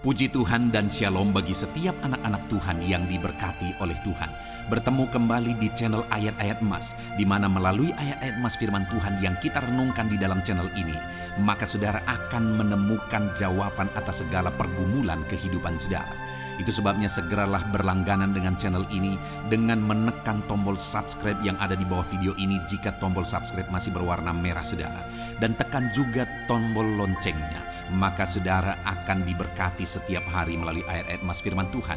Puji Tuhan dan Shalom bagi setiap anak-anak Tuhan yang diberkati oleh Tuhan. Bertemu kembali di channel Ayat-Ayat Emas, di mana melalui ayat-ayat emas firman Tuhan yang kita renungkan di dalam channel ini, maka saudara akan menemukan jawaban atas segala pergumulan kehidupan saudara. Itu sebabnya segeralah berlangganan dengan channel ini dengan menekan tombol subscribe yang ada di bawah video ini jika tombol subscribe masih berwarna merah saudara. Dan tekan juga tombol loncengnya, maka saudara akan diberkati setiap hari melalui ayat-ayat emas firman Tuhan.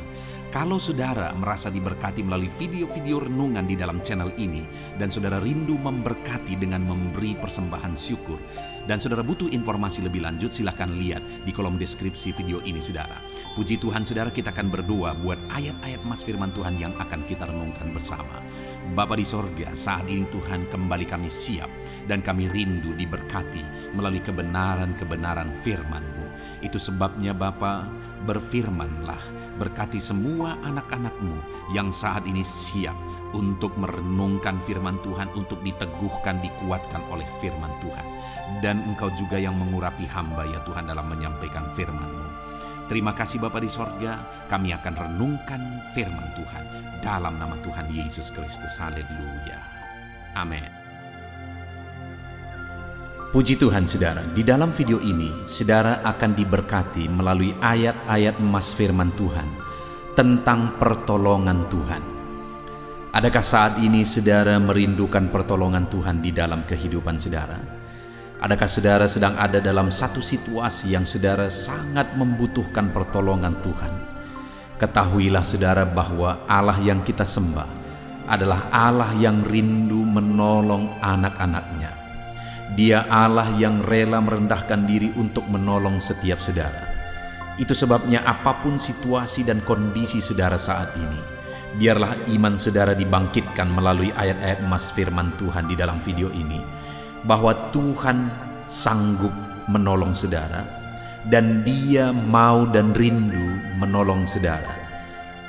Kalau saudara merasa diberkati melalui video-video renungan di dalam channel ini, dan saudara rindu memberkati dengan memberi persembahan syukur, dan saudara butuh informasi lebih lanjut, silahkan lihat di kolom deskripsi video ini saudara. Puji Tuhan saudara, kita akan berdoa buat ayat-ayat emas firman Tuhan yang akan kita renungkan bersama. Bapa di sorga, saat ini Tuhan kembali kami siap dan kami rindu diberkati melalui kebenaran-kebenaran firman-Mu. Itu sebabnya Bapa, berfirmanlah, berkati semua anak-anak-Mu yang saat ini siap untuk merenungkan firman Tuhan, untuk diteguhkan, dikuatkan oleh firman Tuhan. Dan Engkau juga yang mengurapi hamba ya Tuhan dalam menyampaikan firman-Mu. Terima kasih Bapa di sorga, kami akan renungkan firman Tuhan dalam nama Tuhan Yesus Kristus. Haleluya. Amin. Puji Tuhan saudara, di dalam video ini saudara akan diberkati melalui ayat-ayat emas firman Tuhan tentang pertolongan Tuhan. Adakah saat ini saudara merindukan pertolongan Tuhan di dalam kehidupan saudara? Adakah saudara sedang ada dalam satu situasi yang saudara sangat membutuhkan pertolongan Tuhan? Ketahuilah saudara bahwa Allah yang kita sembah adalah Allah yang rindu menolong anak-anaknya. Dia Allah yang rela merendahkan diri untuk menolong setiap saudara. Itu sebabnya apapun situasi dan kondisi saudara saat ini, biarlah iman saudara dibangkitkan melalui ayat-ayat emas firman Tuhan di dalam video ini, bahwa Tuhan sanggup menolong saudara dan Dia mau dan rindu menolong saudara.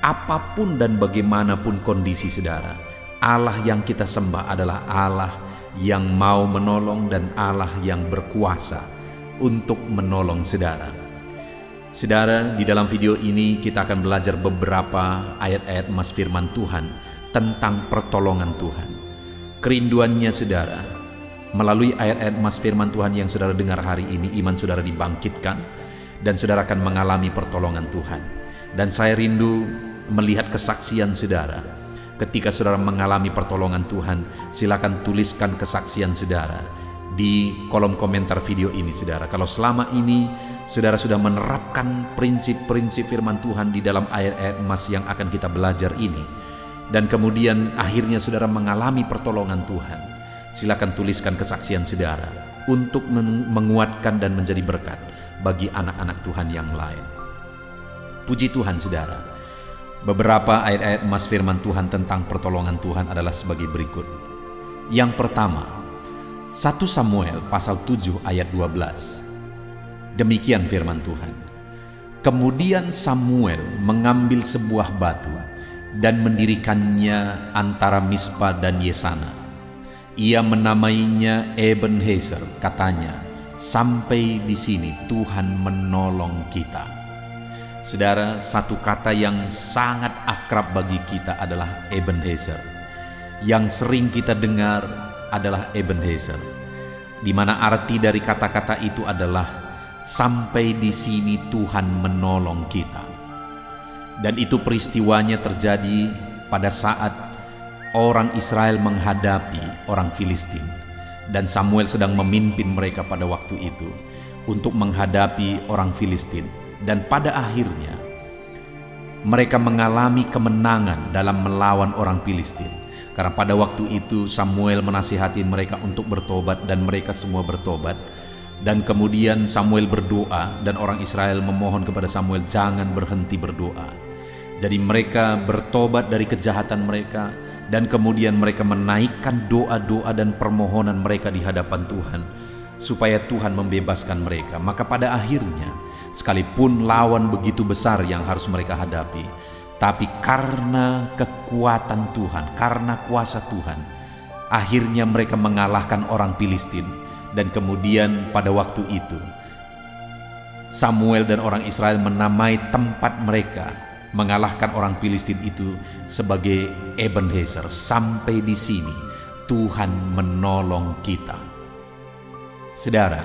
Apapun dan bagaimanapun kondisi saudara, Allah yang kita sembah adalah Allah yang mau menolong dan Allah yang berkuasa untuk menolong saudara. Saudara, di dalam video ini kita akan belajar beberapa ayat-ayat emas firman Tuhan tentang pertolongan Tuhan. Kerinduannya saudara, melalui ayat-ayat emas firman Tuhan yang saudara dengar hari ini, iman saudara dibangkitkan dan saudara akan mengalami pertolongan Tuhan. Dan saya rindu melihat kesaksian saudara. Ketika saudara mengalami pertolongan Tuhan, silakan tuliskan kesaksian saudara di kolom komentar video ini saudara. Kalau selama ini saudara sudah menerapkan prinsip-prinsip firman Tuhan di dalam ayat-ayat emas yang akan kita belajar ini, dan kemudian akhirnya saudara mengalami pertolongan Tuhan, silakan tuliskan kesaksian saudara untuk menguatkan dan menjadi berkat bagi anak-anak Tuhan yang lain. Puji Tuhan saudara. Beberapa ayat-ayat emas firman Tuhan tentang pertolongan Tuhan adalah sebagai berikut. Yang pertama, 1 Samuel pasal 7 ayat 12. Demikian firman Tuhan. Kemudian Samuel mengambil sebuah batu dan mendirikannya antara Mispa dan Yesana. Ia menamainya Ebenezer, katanya, sampai di sini Tuhan menolong kita. Saudara, satu kata yang sangat akrab bagi kita adalah Ebenezer. Yang sering kita dengar adalah Ebenezer, di mana arti dari kata-kata itu adalah sampai di sini Tuhan menolong kita. Dan itu peristiwanya terjadi pada saat orang Israel menghadapi orang Filistin, dan Samuel sedang memimpin mereka pada waktu itu untuk menghadapi orang Filistin. Dan pada akhirnya mereka mengalami kemenangan dalam melawan orang Filistin. Karena pada waktu itu Samuel menasihati mereka untuk bertobat, dan mereka semua bertobat. Dan kemudian Samuel berdoa, dan orang Israel memohon kepada Samuel jangan berhenti berdoa. Jadi mereka bertobat dari kejahatan mereka, dan kemudian mereka menaikkan doa-doa dan permohonan mereka di hadapan Tuhan supaya Tuhan membebaskan mereka. Maka pada akhirnya, sekalipun lawan begitu besar yang harus mereka hadapi, tapi karena kekuatan Tuhan, karena kuasa Tuhan, akhirnya mereka mengalahkan orang Filistin. Dan kemudian pada waktu itu Samuel dan orang Israel menamai tempat mereka mengalahkan orang Filistin itu sebagai Ebenezer. Sampai di sini Tuhan menolong kita. Saudara,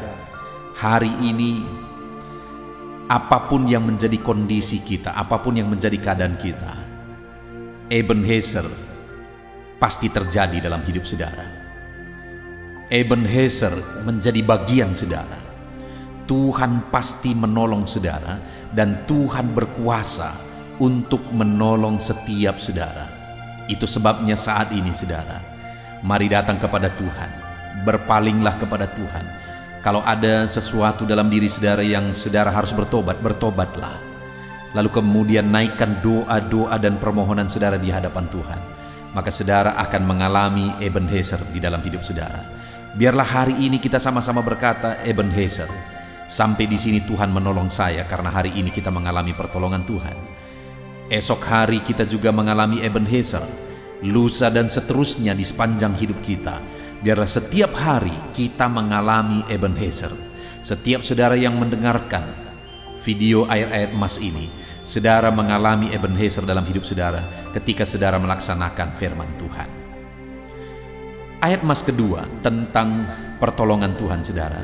hari ini apapun yang menjadi kondisi kita, apapun yang menjadi keadaan kita, Ebenezer pasti terjadi dalam hidup saudara. Ebenezer menjadi bagian saudara. Tuhan pasti menolong saudara, dan Tuhan berkuasa untuk menolong setiap saudara. Itu sebabnya saat ini saudara, mari datang kepada Tuhan, berpalinglah kepada Tuhan. Kalau ada sesuatu dalam diri saudara yang saudara harus bertobat, bertobatlah. Lalu kemudian naikkan doa-doa dan permohonan saudara di hadapan Tuhan. Maka saudara akan mengalami Ebenezer di dalam hidup saudara. Biarlah hari ini kita sama-sama berkata, Ebenezer, sampai di sini Tuhan menolong saya, karena hari ini kita mengalami pertolongan Tuhan. Esok hari kita juga mengalami Ebenezer, lusa dan seterusnya di sepanjang hidup kita. Biarlah setiap hari kita mengalami Ebenezer. Setiap saudara yang mendengarkan video ayat-ayat emas ini, saudara mengalami Ebenezer dalam hidup saudara ketika saudara melaksanakan firman Tuhan. Ayat emas kedua tentang pertolongan Tuhan saudara,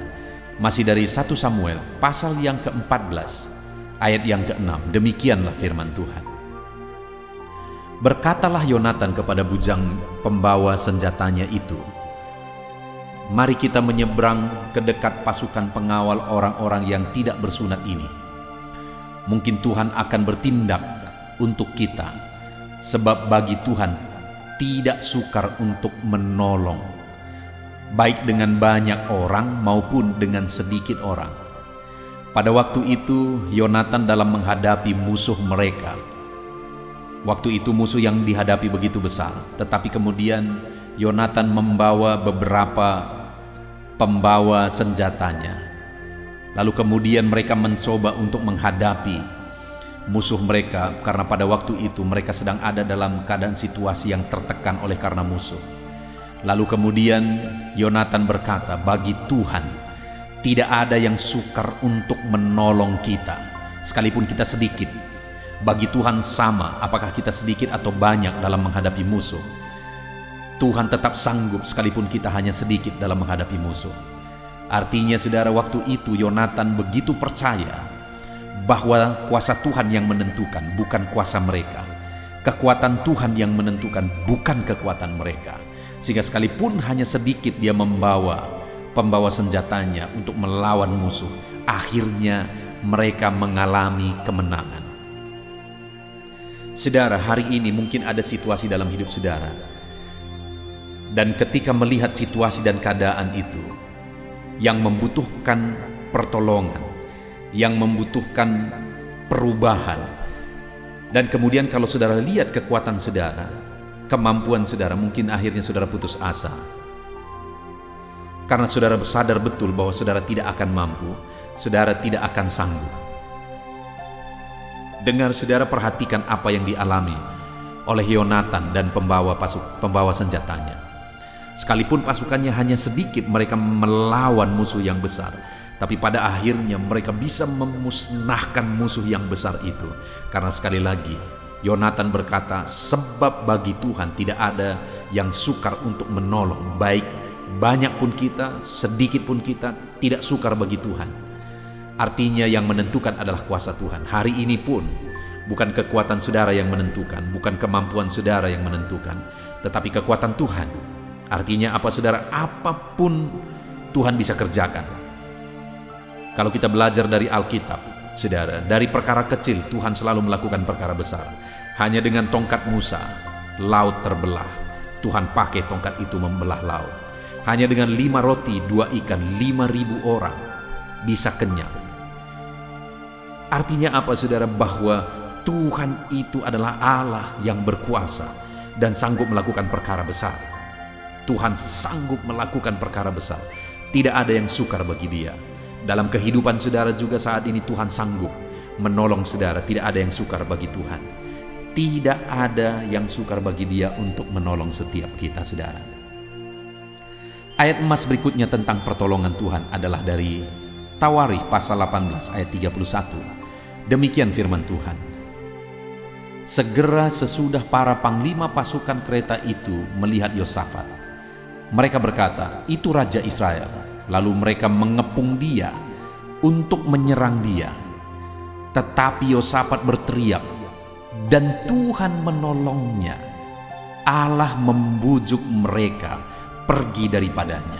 masih dari 1 Samuel pasal yang ke-14 ayat yang ke-6. Demikianlah firman Tuhan. Berkatalah Yonatan kepada bujang pembawa senjatanya itu, mari kita menyeberang ke dekat pasukan pengawal orang-orang yang tidak bersunat ini. Mungkin Tuhan akan bertindak untuk kita, sebab bagi Tuhan tidak sukar untuk menolong, baik dengan banyak orang maupun dengan sedikit orang. Pada waktu itu Yonatan dalam menghadapi musuh mereka. Waktu itu musuh yang dihadapi begitu besar, tetapi kemudian Yonatan membawa beberapa pembawa senjatanya. Lalu kemudian mereka mencoba untuk menghadapi musuh mereka, karena pada waktu itu mereka sedang ada dalam keadaan situasi yang tertekan oleh karena musuh. Lalu kemudian Yonatan berkata, bagi Tuhan tidak ada yang sukar untuk menolong kita, sekalipun kita sedikit. Bagi Tuhan sama apakah kita sedikit atau banyak dalam menghadapi musuh. Tuhan tetap sanggup sekalipun kita hanya sedikit dalam menghadapi musuh. Artinya saudara, waktu itu Yonatan begitu percaya bahwa kuasa Tuhan yang menentukan, bukan kuasa mereka. Kekuatan Tuhan yang menentukan, bukan kekuatan mereka. Sehingga sekalipun hanya sedikit dia membawa pembawa senjatanya untuk melawan musuh, akhirnya mereka mengalami kemenangan. Saudara, hari ini mungkin ada situasi dalam hidup saudara, dan ketika melihat situasi dan keadaan itu yang membutuhkan pertolongan, yang membutuhkan perubahan, dan kemudian kalau saudara lihat kekuatan saudara, kemampuan saudara, mungkin akhirnya saudara putus asa. Karena saudara sadar betul bahwa saudara tidak akan mampu, saudara tidak akan sanggup. Dengar saudara, perhatikan apa yang dialami oleh Yonatan dan pembawa senjatanya. Sekalipun pasukannya hanya sedikit, mereka melawan musuh yang besar, tapi pada akhirnya mereka bisa memusnahkan musuh yang besar itu. Karena sekali lagi Yonatan berkata, sebab bagi Tuhan tidak ada yang sukar untuk menolong, baik banyak pun kita, sedikit pun kita, tidak sukar bagi Tuhan. Artinya yang menentukan adalah kuasa Tuhan. Hari ini pun bukan kekuatan saudara yang menentukan, bukan kemampuan saudara yang menentukan, tetapi kekuatan Tuhan. Artinya apa saudara? Apapun Tuhan bisa kerjakan. Kalau kita belajar dari Alkitab, saudara, dari perkara kecil Tuhan selalu melakukan perkara besar. Hanya dengan tongkat Musa, laut terbelah. Tuhan pakai tongkat itu membelah laut. Hanya dengan 5 roti, 2 ikan, 5.000 orang bisa kenyang. Artinya apa saudara? Bahwa Tuhan itu adalah Allah yang berkuasa dan sanggup melakukan perkara besar. Tuhan sanggup melakukan perkara besar. Tidak ada yang sukar bagi Dia. Dalam kehidupan saudara juga saat ini Tuhan sanggup menolong saudara. Tidak ada yang sukar bagi Tuhan. Tidak ada yang sukar bagi Dia untuk menolong setiap kita saudara. Ayat emas berikutnya tentang pertolongan Tuhan adalah dari Tawarikh pasal 18 ayat 31. Demikian firman Tuhan. Segera sesudah para panglima pasukan kereta itu melihat Yosafat, mereka berkata, "Itu Raja Israel." Lalu mereka mengepung dia untuk menyerang dia. Tetapi Yosafat berteriak, dan Tuhan menolongnya. Allah membujuk mereka pergi daripadanya.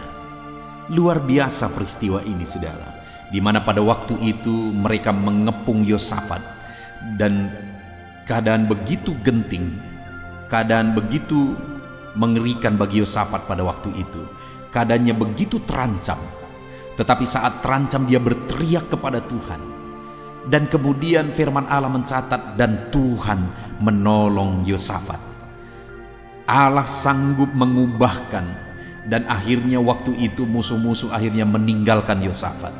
Luar biasa peristiwa ini, saudara, di mana pada waktu itu mereka mengepung Yosafat, dan keadaan begitu genting, keadaan begitu mengerikan bagi Yosafat pada waktu itu. Keadaannya begitu terancam, tetapi saat terancam dia berteriak kepada Tuhan. Dan kemudian firman Allah mencatat, dan Tuhan menolong Yosafat. Allah sanggup mengubahkan, dan akhirnya waktu itu musuh-musuh akhirnya meninggalkan Yosafat.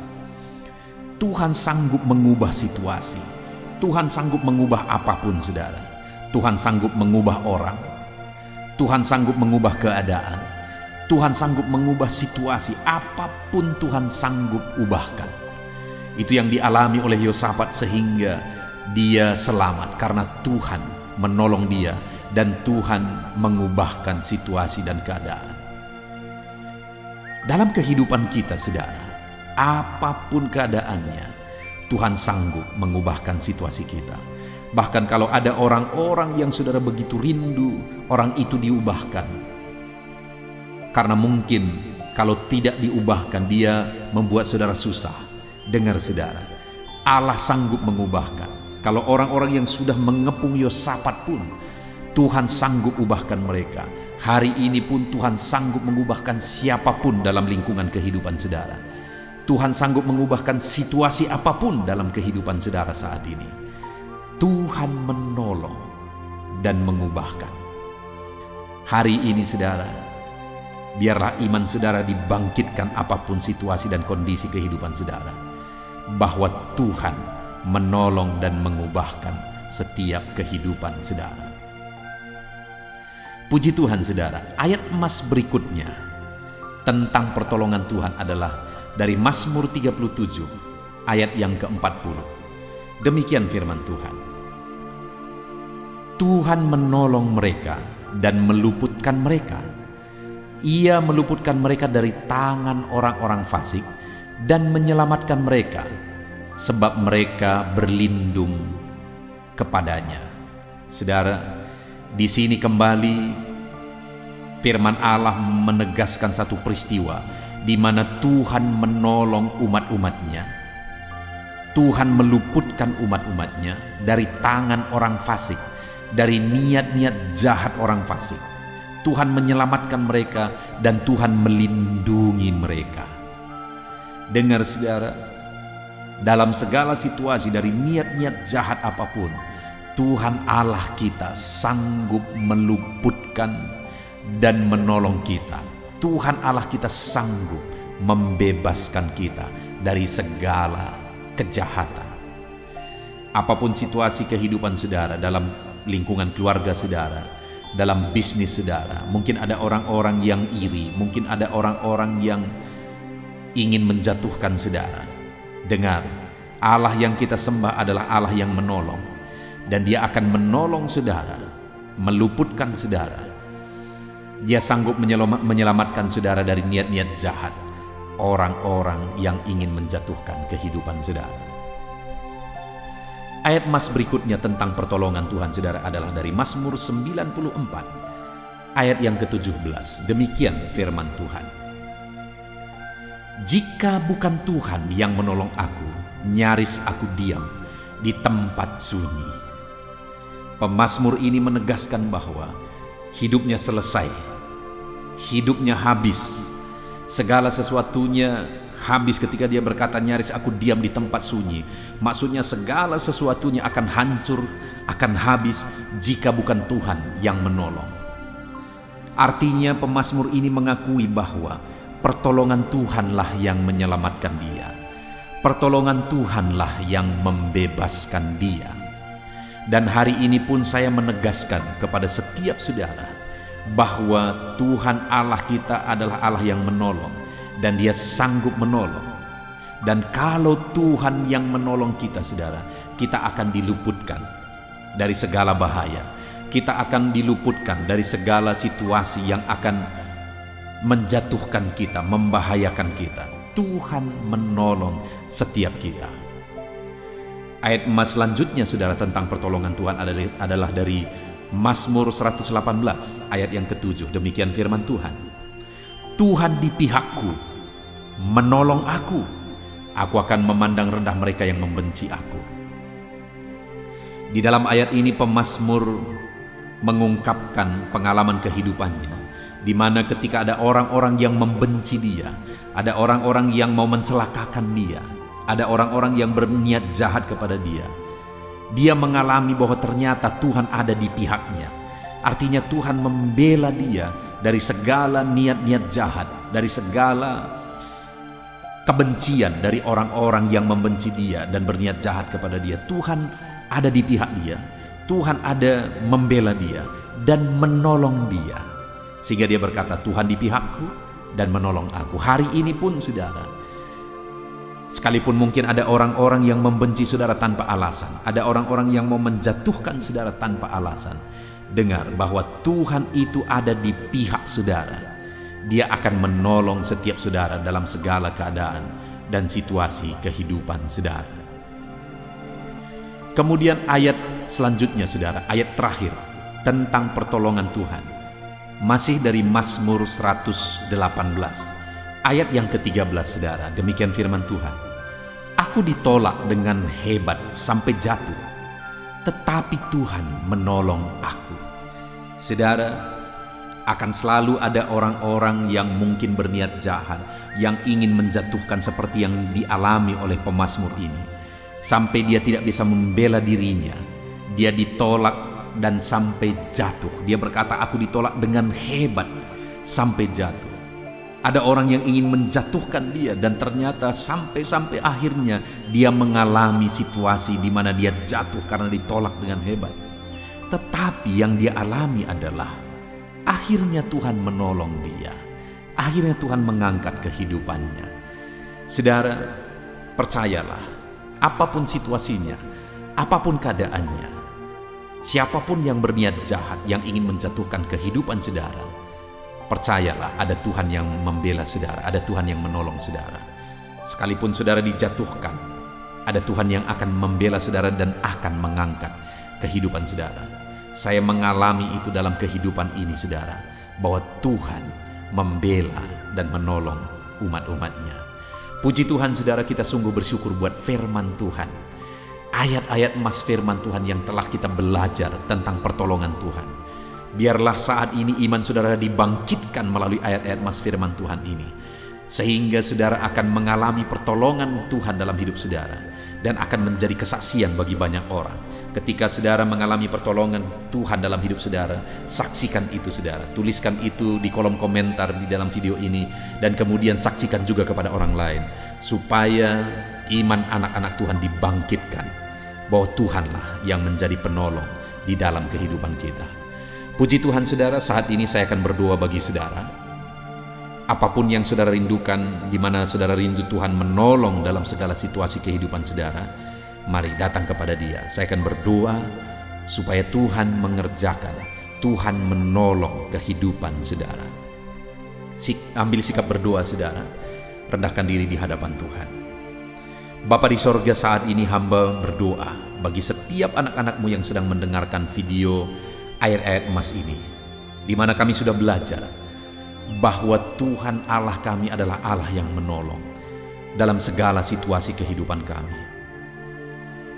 Tuhan sanggup mengubah situasi. Tuhan sanggup mengubah apapun, saudara. Tuhan sanggup mengubah orang. Tuhan sanggup mengubah keadaan. Tuhan sanggup mengubah situasi. Apapun Tuhan sanggup ubahkan. Itu yang dialami oleh Yosafat, sehingga dia selamat karena Tuhan menolong dia dan Tuhan mengubahkan situasi dan keadaan. Dalam kehidupan kita, saudara, apapun keadaannya, Tuhan sanggup mengubahkan situasi kita. Bahkan kalau ada orang-orang yang saudara begitu rindu, orang itu diubahkan. Karena mungkin kalau tidak diubahkan, dia membuat saudara susah. Dengar, saudara, Allah sanggup mengubahkan. Kalau orang-orang yang sudah mengepung Yosafat pun, Tuhan sanggup ubahkan mereka. Hari ini pun Tuhan sanggup mengubahkan siapapun dalam lingkungan kehidupan saudara. Tuhan sanggup mengubahkan situasi apapun dalam kehidupan saudara saat ini. Tuhan menolong dan mengubahkan. Hari ini, saudara, biarlah iman saudara dibangkitkan apapun situasi dan kondisi kehidupan saudara, bahwa Tuhan menolong dan mengubahkan setiap kehidupan saudara. Puji Tuhan, saudara. Ayat emas berikutnya tentang pertolongan Tuhan adalah dari Mazmur 37 ayat yang ke-40. Demikian firman Tuhan. Tuhan menolong mereka dan meluputkan mereka. Ia meluputkan mereka dari tangan orang-orang fasik dan menyelamatkan mereka, sebab mereka berlindung kepadanya. Saudara, di sini kembali firman Allah menegaskan satu peristiwa di mana Tuhan menolong umat-umatnya. Tuhan meluputkan umat-umatnya dari tangan orang fasik, dari niat-niat jahat orang fasik. Tuhan menyelamatkan mereka dan Tuhan melindungi mereka. Dengar, saudara, dalam segala situasi, dari niat-niat jahat apapun, Tuhan Allah kita sanggup meluputkan dan menolong kita. Tuhan Allah kita sanggup membebaskan kita dari segala kejahatan. Apapun situasi kehidupan saudara, dalam lingkungan keluarga saudara, dalam bisnis saudara, mungkin ada orang-orang yang iri, mungkin ada orang-orang yang ingin menjatuhkan saudara. Dengar, Allah yang kita sembah adalah Allah yang menolong, dan Dia akan menolong saudara, meluputkan saudara. Dia sanggup menyelamatkan saudara dari niat-niat jahat orang-orang yang ingin menjatuhkan kehidupan saudara. Ayat mas berikutnya tentang pertolongan Tuhan saudara adalah dari Mazmur 94 ayat yang ke-17. Demikian firman Tuhan. Jika bukan Tuhan yang menolong aku, nyaris aku diam di tempat sunyi. Pemazmur ini menegaskan bahwa hidupnya selesai, hidupnya habis, segala sesuatunya habis ketika dia berkata nyaris aku diam di tempat sunyi. Maksudnya segala sesuatunya akan hancur, akan habis jika bukan Tuhan yang menolong. Artinya pemazmur ini mengakui bahwa pertolongan Tuhanlah yang menyelamatkan dia. Pertolongan Tuhanlah yang membebaskan dia. Dan hari ini pun saya menegaskan kepada setiap saudara bahwa Tuhan Allah kita adalah Allah yang menolong, dan Dia sanggup menolong. Dan kalau Tuhan yang menolong kita, saudara, kita akan diluputkan dari segala bahaya. Kita akan diluputkan dari segala situasi yang akan menjatuhkan kita, membahayakan kita. Tuhan menolong setiap kita. Ayat emas selanjutnya, saudara, tentang pertolongan Tuhan adalah dari Mazmur 118 ayat yang ke-7. Demikian firman Tuhan. Tuhan di pihakku, menolong aku. Aku akan memandang rendah mereka yang membenci aku. Di dalam ayat ini pemazmur mengungkapkan pengalaman kehidupannya, di mana ketika ada orang-orang yang membenci dia, ada orang-orang yang mau mencelakakan dia, ada orang-orang yang berniat jahat kepada dia, dia mengalami bahwa ternyata Tuhan ada di pihaknya. Artinya Tuhan membela dia dari segala niat-niat jahat, dari segala kebencian dari orang-orang yang membenci dia dan berniat jahat kepada dia. Tuhan ada di pihak dia. Tuhan ada membela dia dan menolong dia. Sehingga dia berkata, Tuhan di pihakku dan menolong aku. Hari ini pun, saudara, sekalipun mungkin ada orang-orang yang membenci saudara tanpa alasan, ada orang-orang yang mau menjatuhkan saudara tanpa alasan, dengar bahwa Tuhan itu ada di pihak saudara. Dia akan menolong setiap saudara dalam segala keadaan dan situasi kehidupan saudara. Kemudian ayat selanjutnya, saudara, ayat terakhir tentang pertolongan Tuhan. Masih dari Mazmur 118, ayat yang ke-13, saudara. Demikian firman Tuhan. Aku ditolak dengan hebat sampai jatuh, tetapi Tuhan menolong aku. Saudara, akan selalu ada orang-orang yang mungkin berniat jahat, yang ingin menjatuhkan seperti yang dialami oleh pemazmur ini, sampai dia tidak bisa membela dirinya. Dia ditolak dan sampai jatuh. Dia berkata, aku ditolak dengan hebat sampai jatuh. Ada orang yang ingin menjatuhkan dia, dan ternyata sampai akhirnya dia mengalami situasi di mana dia jatuh karena ditolak dengan hebat. Tetapi yang dia alami adalah akhirnya Tuhan menolong dia. Akhirnya Tuhan mengangkat kehidupannya. Saudara, percayalah, apapun situasinya, apapun keadaannya, siapapun yang berniat jahat, yang ingin menjatuhkan kehidupan saudara, percayalah ada Tuhan yang membela saudara, ada Tuhan yang menolong saudara. Sekalipun saudara dijatuhkan, ada Tuhan yang akan membela saudara dan akan mengangkat kehidupan saudara. Saya mengalami itu dalam kehidupan ini, saudara, bahwa Tuhan membela dan menolong umat-umatnya. Puji Tuhan, saudara, kita sungguh bersyukur buat firman Tuhan. Ayat-ayat emas firman Tuhan yang telah kita belajar tentang pertolongan Tuhan. Biarlah saat ini iman saudara dibangkitkan melalui ayat-ayat emas firman Tuhan ini, sehingga saudara akan mengalami pertolongan Tuhan dalam hidup saudara, dan akan menjadi kesaksian bagi banyak orang. Ketika saudara mengalami pertolongan Tuhan dalam hidup saudara, saksikan itu, saudara. Tuliskan itu di kolom komentar di dalam video ini, dan kemudian saksikan juga kepada orang lain, supaya iman anak-anak Tuhan dibangkitkan, bahwa Tuhanlah yang menjadi penolong di dalam kehidupan kita. Puji Tuhan, saudara, saat ini saya akan berdoa bagi saudara. Apapun yang saudara rindukan, di mana saudara rindu Tuhan menolong dalam segala situasi kehidupan saudara, mari datang kepada Dia. Saya akan berdoa supaya Tuhan mengerjakan, Tuhan menolong kehidupan saudara. Ambil sikap berdoa, saudara. Rendahkan diri di hadapan Tuhan. Bapa di sorga, saat ini hamba berdoa bagi setiap anak-anak-Mu yang sedang mendengarkan video ayat-ayat emas ini, di mana kami sudah belajar bahwa Tuhan Allah kami adalah Allah yang menolong dalam segala situasi kehidupan kami.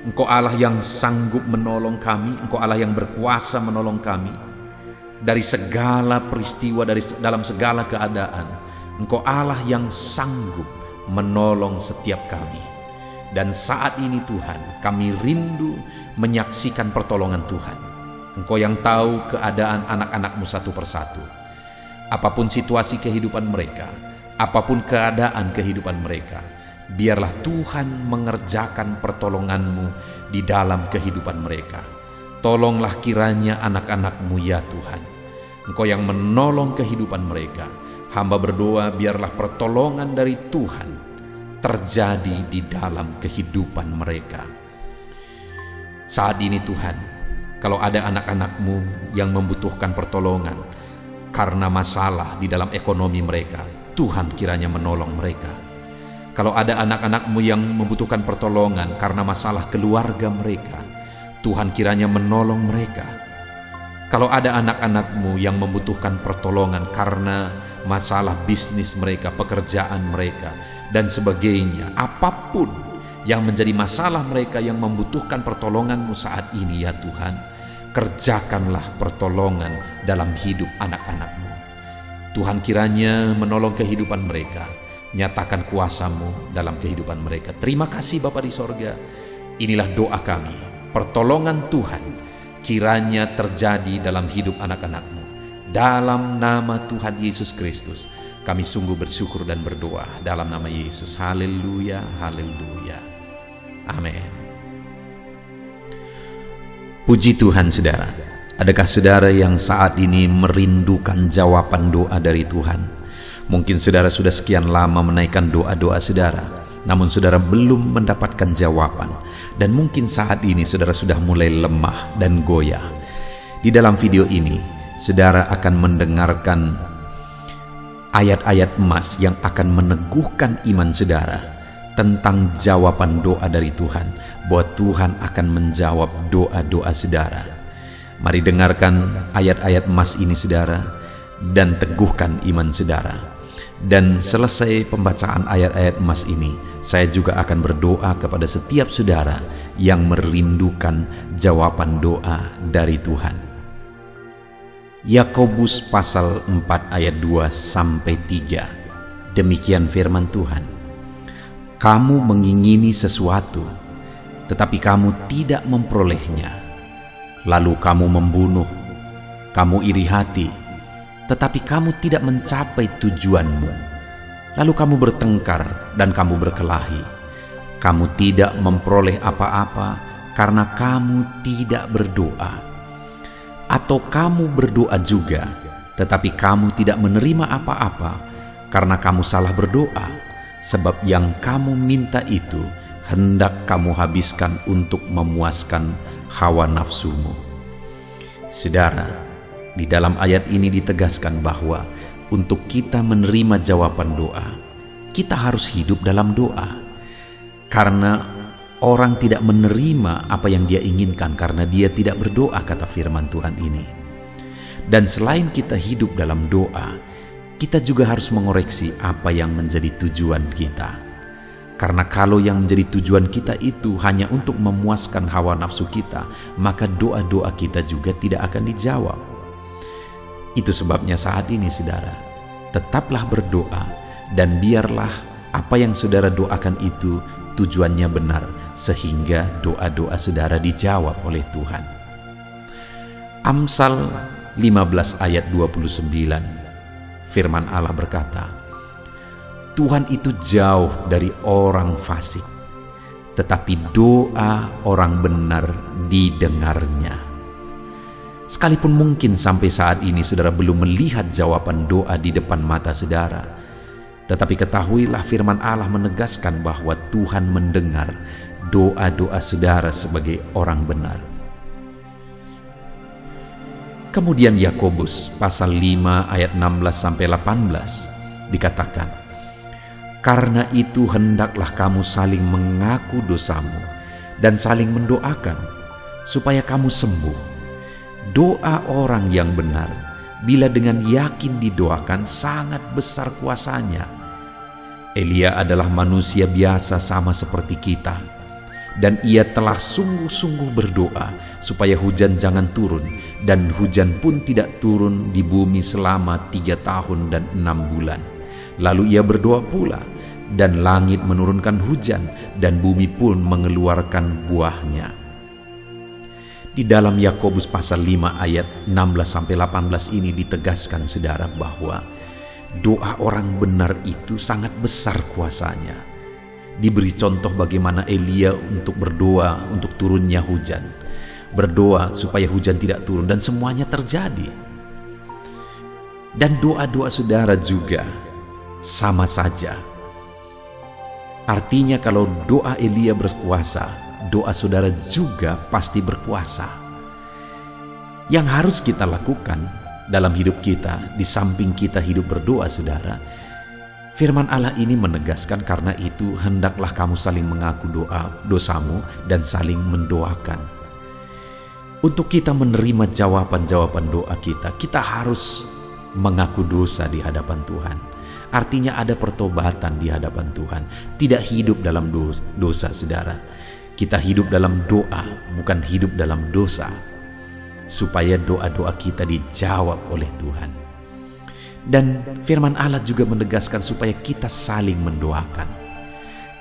Engkau Allah yang sanggup menolong kami, Engkau Allah yang berkuasa menolong kami dari segala peristiwa, dalam segala keadaan. Engkau Allah yang sanggup menolong setiap kami. Dan saat ini Tuhan, kami rindu menyaksikan pertolongan Tuhan. Engkau yang tahu keadaan anak-anak-Mu satu persatu. Apapun situasi kehidupan mereka, apapun keadaan kehidupan mereka, biarlah Tuhan mengerjakan pertolongan-Mu di dalam kehidupan mereka. Tolonglah kiranya anak-anak-Mu, ya Tuhan. Engkau yang menolong kehidupan mereka. Hamba berdoa biarlah pertolongan dari Tuhan terjadi di dalam kehidupan mereka. Saat ini Tuhan, kalau ada anak-anak-Mu yang membutuhkan pertolongan karena masalah di dalam ekonomi mereka, Tuhan kiranya menolong mereka. Kalau ada anak-anak-Mu yang membutuhkan pertolongan karena masalah keluarga mereka, Tuhan kiranya menolong mereka. Kalau ada anak-anak-Mu yang membutuhkan pertolongan karena masalah bisnis mereka, pekerjaan mereka, dan sebagainya, apapun yang menjadi masalah mereka yang membutuhkan pertolongan-Mu saat ini ya Tuhan, kerjakanlah pertolongan dalam hidup anak-anak-Mu. Tuhan kiranya menolong kehidupan mereka, nyatakan kuasa-Mu dalam kehidupan mereka. Terima kasih Bapa di sorga. Inilah doa kami, pertolongan Tuhan kiranya terjadi dalam hidup anak-anak-Mu. Dalam nama Tuhan Yesus Kristus, kami sungguh bersyukur dan berdoa dalam nama Yesus. Haleluya, haleluya. Amin. Puji Tuhan saudara. Adakah saudara yang saat ini merindukan jawaban doa dari Tuhan? Mungkin saudara sudah sekian lama menaikkan doa-doa saudara, namun saudara belum mendapatkan jawaban. Dan mungkin saat ini saudara sudah mulai lemah dan goyah. Di dalam video ini, saudara akan mendengarkan ayat-ayat emas yang akan meneguhkan iman saudara tentang jawaban doa dari Tuhan, bahwa Tuhan akan menjawab doa-doa saudara. Mari dengarkan ayat-ayat emas ini saudara, dan teguhkan iman saudara. Dan selesai pembacaan ayat-ayat emas ini, saya juga akan berdoa kepada setiap saudara yang merindukan jawaban doa dari Tuhan. Yakobus pasal 4 ayat 2-3. Demikian firman Tuhan. Kamu mengingini sesuatu, tetapi kamu tidak memperolehnya. Lalu kamu membunuh, kamu iri hati, tetapi kamu tidak mencapai tujuanmu. Lalu kamu bertengkar dan kamu berkelahi. Kamu tidak memperoleh apa-apa karena kamu tidak berdoa. Atau kamu berdoa juga, tetapi kamu tidak menerima apa-apa karena kamu salah berdoa, sebab yang kamu minta itu hendak kamu habiskan untuk memuaskan hawa nafsumu. Saudara, di dalam ayat ini ditegaskan bahwa untuk kita menerima jawaban doa, kita harus hidup dalam doa. Karena orang tidak menerima apa yang dia inginkan karena dia tidak berdoa, kata firman Tuhan ini. Dan selain kita hidup dalam doa, kita juga harus mengoreksi apa yang menjadi tujuan kita. Karena kalau yang menjadi tujuan kita itu hanya untuk memuaskan hawa nafsu kita, maka doa-doa kita juga tidak akan dijawab. Itu sebabnya saat ini saudara, tetaplah berdoa dan biarlah apa yang saudara doakan itu tujuannya benar, sehingga doa-doa saudara dijawab oleh Tuhan. Amsal 15 ayat 29, firman Allah berkata, Tuhan itu jauh dari orang fasik, tetapi doa orang benar didengarnya. Sekalipun mungkin sampai saat ini saudara belum melihat jawaban doa di depan mata saudara, tetapi ketahuilah firman Allah menegaskan bahwa Tuhan mendengar doa-doa saudara sebagai orang benar. Kemudian Yakobus pasal 5 ayat 16-18 dikatakan, karena itu hendaklah kamu saling mengaku dosamu dan saling mendoakan supaya kamu sembuh. Doa orang yang benar bila dengan yakin didoakan sangat besar kuasanya. Elia adalah manusia biasa sama seperti kita, dan ia telah sungguh-sungguh berdoa supaya hujan jangan turun, dan hujan pun tidak turun di bumi selama 3 tahun dan 6 bulan. Lalu ia berdoa pula, dan langit menurunkan hujan, dan bumi pun mengeluarkan buahnya. Di dalam Yakobus pasal 5 ayat 16-18 ini ditegaskan saudara bahwa doa orang benar itu sangat besar kuasanya. Diberi contoh bagaimana Elia untuk berdoa untuk turunnya hujan, berdoa supaya hujan tidak turun, dan semuanya terjadi. Dan doa-doa saudara juga sama saja. Artinya kalau doa Elia berkuasa, doa saudara juga pasti berkuasa. Yang harus kita lakukan dalam hidup kita, di samping kita hidup berdoa saudara, firman Allah ini menegaskan, karena itu hendaklah kamu saling mengaku dosamu dan saling mendoakan. Untuk kita menerima jawaban-jawaban doa kita, kita harus mengaku dosa di hadapan Tuhan. Artinya ada pertobatan di hadapan Tuhan. Tidak hidup dalam dosa saudara. Kita hidup dalam doa, bukan hidup dalam dosa. Supaya doa-doa kita dijawab oleh Tuhan. Dan firman Allah juga menegaskan supaya kita saling mendoakan.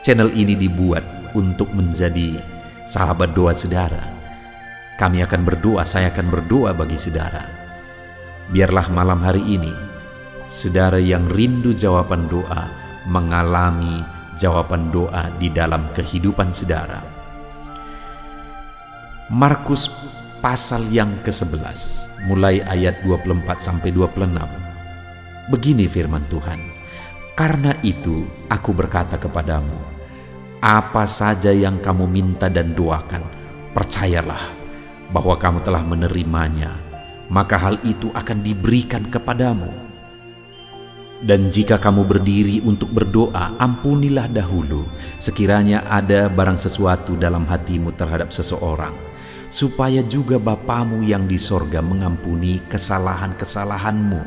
Channel ini dibuat untuk menjadi sahabat doa saudara. Kami akan berdoa, saya akan berdoa bagi saudara. Biarlah malam hari ini saudara yang rindu jawaban doa mengalami jawaban doa di dalam kehidupan saudara. Markus pasal yang ke-11 mulai ayat 24 sampai 26. Begini firman Tuhan, "Karena itu aku berkata kepadamu, apa saja yang kamu minta dan doakan, percayalah bahwa kamu telah menerimanya, maka hal itu akan diberikan kepadamu. Dan jika kamu berdiri untuk berdoa, ampunilah dahulu sekiranya ada barang sesuatu dalam hatimu terhadap seseorang, supaya juga Bapamu yang di sorga mengampuni kesalahan-kesalahanmu.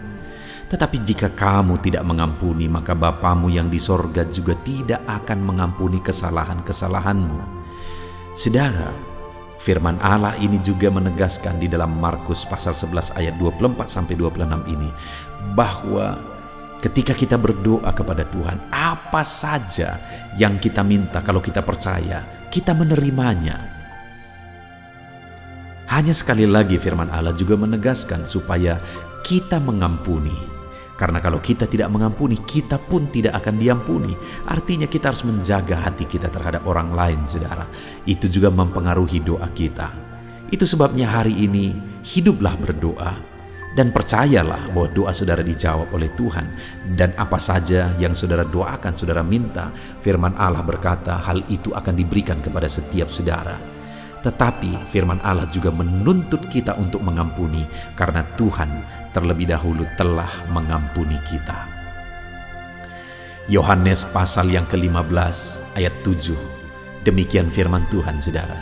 Tetapi jika kamu tidak mengampuni, maka Bapamu yang di sorga juga tidak akan mengampuni kesalahan-kesalahanmu." Saudara, firman Allah ini juga menegaskan di dalam Markus pasal 11 ayat 24 sampai 26 ini, bahwa ketika kita berdoa kepada Tuhan, apa saja yang kita minta, kalau kita percaya, kita menerimanya. Hanya sekali lagi firman Allah juga menegaskan supaya kita mengampuni. Karena kalau kita tidak mengampuni, kita pun tidak akan diampuni. Artinya kita harus menjaga hati kita terhadap orang lain, saudara. Itu juga mempengaruhi doa kita. Itu sebabnya hari ini hiduplah berdoa. Dan percayalah bahwa doa saudara dijawab oleh Tuhan. Dan apa saja yang saudara doakan, saudara minta, firman Allah berkata hal itu akan diberikan kepada setiap saudara. Tetapi firman Allah juga menuntut kita untuk mengampuni, karena Tuhan terlebih dahulu telah mengampuni kita. Yohanes pasal yang ke-15 ayat 7. Demikian firman Tuhan saudara,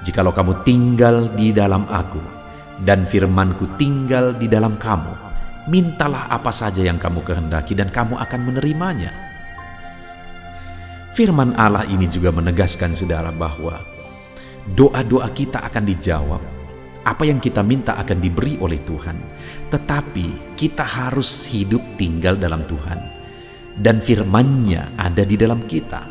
"Jikalau kamu tinggal di dalam aku, dan firmanku tinggal di dalam kamu, mintalah apa saja yang kamu kehendaki dan kamu akan menerimanya." Firman Allah ini juga menegaskan saudara bahwa doa-doa kita akan dijawab. Apa yang kita minta akan diberi oleh Tuhan. Tetapi kita harus hidup tinggal dalam Tuhan. Dan firman-Nya ada di dalam kita.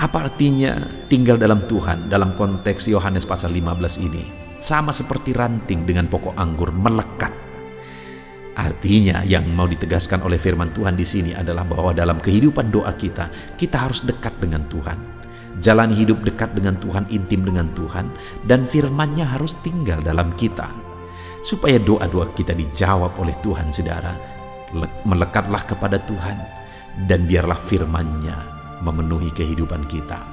Apa artinya tinggal dalam Tuhan dalam konteks Yohanes pasal 15 ini? Sama seperti ranting dengan pokok anggur melekat. Artinya yang mau ditegaskan oleh firman Tuhan di sini adalah bahwa dalam kehidupan doa kita harus dekat dengan Tuhan. Jalani hidup dekat dengan Tuhan, intim dengan Tuhan, dan firman-Nya harus tinggal dalam kita. Supaya doa-doa kita dijawab oleh Tuhan, saudara, melekatlah kepada Tuhan, dan biarlah firman-Nya memenuhi kehidupan kita.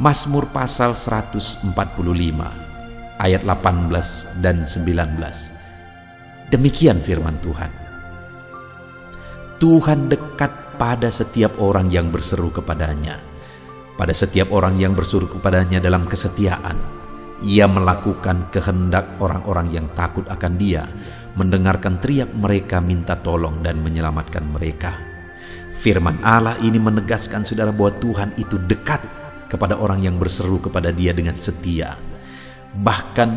Mazmur pasal 145 ayat 18 dan 19. Demikian firman Tuhan, "Tuhan dekat pada setiap orang yang berseru kepadanya, pada setiap orang yang berseru kepadanya dalam kesetiaan. Ia melakukan kehendak orang-orang yang takut akan Dia, mendengarkan teriak mereka minta tolong dan menyelamatkan mereka." Firman Allah ini menegaskan saudara bahwa Tuhan itu dekat kepada orang yang berseru kepada Dia dengan setia. Bahkan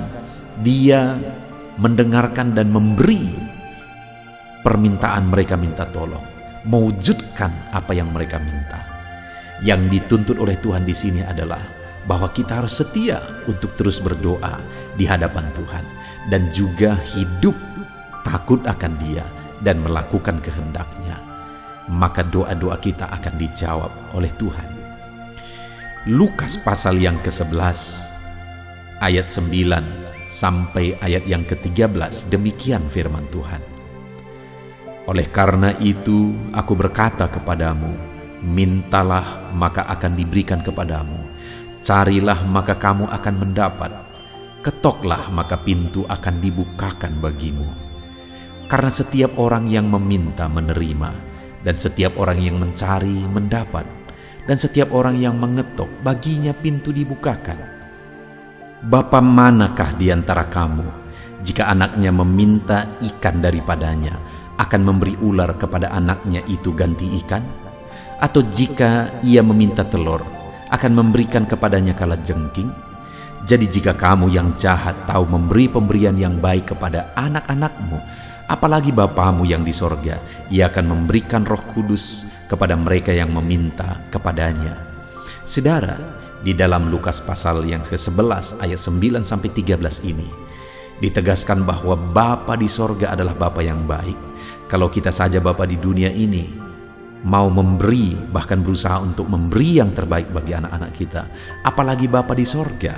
Dia mendengarkan dan memberi permintaan mereka minta tolong, mewujudkan apa yang mereka minta. Yang dituntut oleh Tuhan di sini adalah bahwa kita harus setia untuk terus berdoa di hadapan Tuhan dan juga hidup takut akan Dia dan melakukan kehendak-Nya. Maka doa-doa kita akan dijawab oleh Tuhan. Lukas pasal yang ke-11 ayat 9 sampai ayat yang ke-13, demikian firman Tuhan. "Oleh karena itu aku berkata kepadamu, Mintalah maka akan diberikan kepadamu, carilah maka kamu akan mendapat, ketoklah maka pintu akan dibukakan bagimu. Karena setiap orang yang meminta menerima, dan setiap orang yang mencari mendapat, dan setiap orang yang mengetok baginya pintu dibukakan. Bapa manakah di antara kamu, jika anaknya meminta ikan daripadanya, akan memberi ular kepada anaknya itu ganti ikan? Atau jika ia meminta telur, akan memberikan kepadanya kalajengking? Jadi jika kamu yang jahat tahu memberi pemberian yang baik kepada anak-anakmu, apalagi Bapamu yang di sorga, ia akan memberikan Roh Kudus kepada mereka yang meminta kepadanya. Saudara, di dalam Lukas pasal yang ke-11 ayat 9-13 ini ditegaskan bahwa Bapa di sorga adalah Bapa yang baik. Kalau kita saja Bapa di dunia ini mau memberi, bahkan berusaha untuk memberi yang terbaik bagi anak-anak kita, apalagi Bapa di sorga.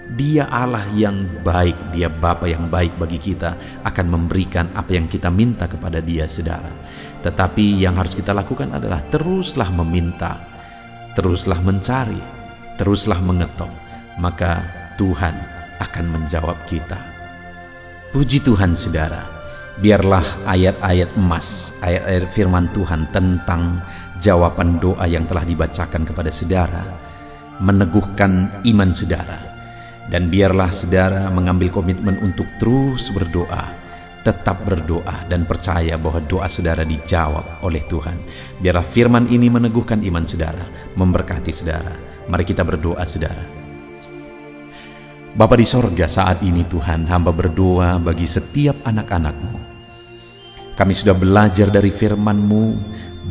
Dia Allah yang baik, Dia Bapa yang baik bagi kita, akan memberikan apa yang kita minta kepada Dia, saudara. Tetapi yang harus kita lakukan adalah teruslah meminta, teruslah mencari, teruslah mengetok, maka Tuhan akan menjawab kita. Puji Tuhan, saudara. Biarlah ayat-ayat emas, ayat-ayat firman Tuhan tentang jawaban doa yang telah dibacakan kepada saudara meneguhkan iman saudara. Dan biarlah saudara mengambil komitmen untuk terus berdoa, tetap berdoa dan percaya bahwa doa saudara dijawab oleh Tuhan. Biarlah firman ini meneguhkan iman saudara, memberkati saudara. Mari kita berdoa, saudara. Bapa di sorga, saat ini Tuhan, hamba berdoa bagi setiap anak-anak-Mu. Kami sudah belajar dari firman-Mu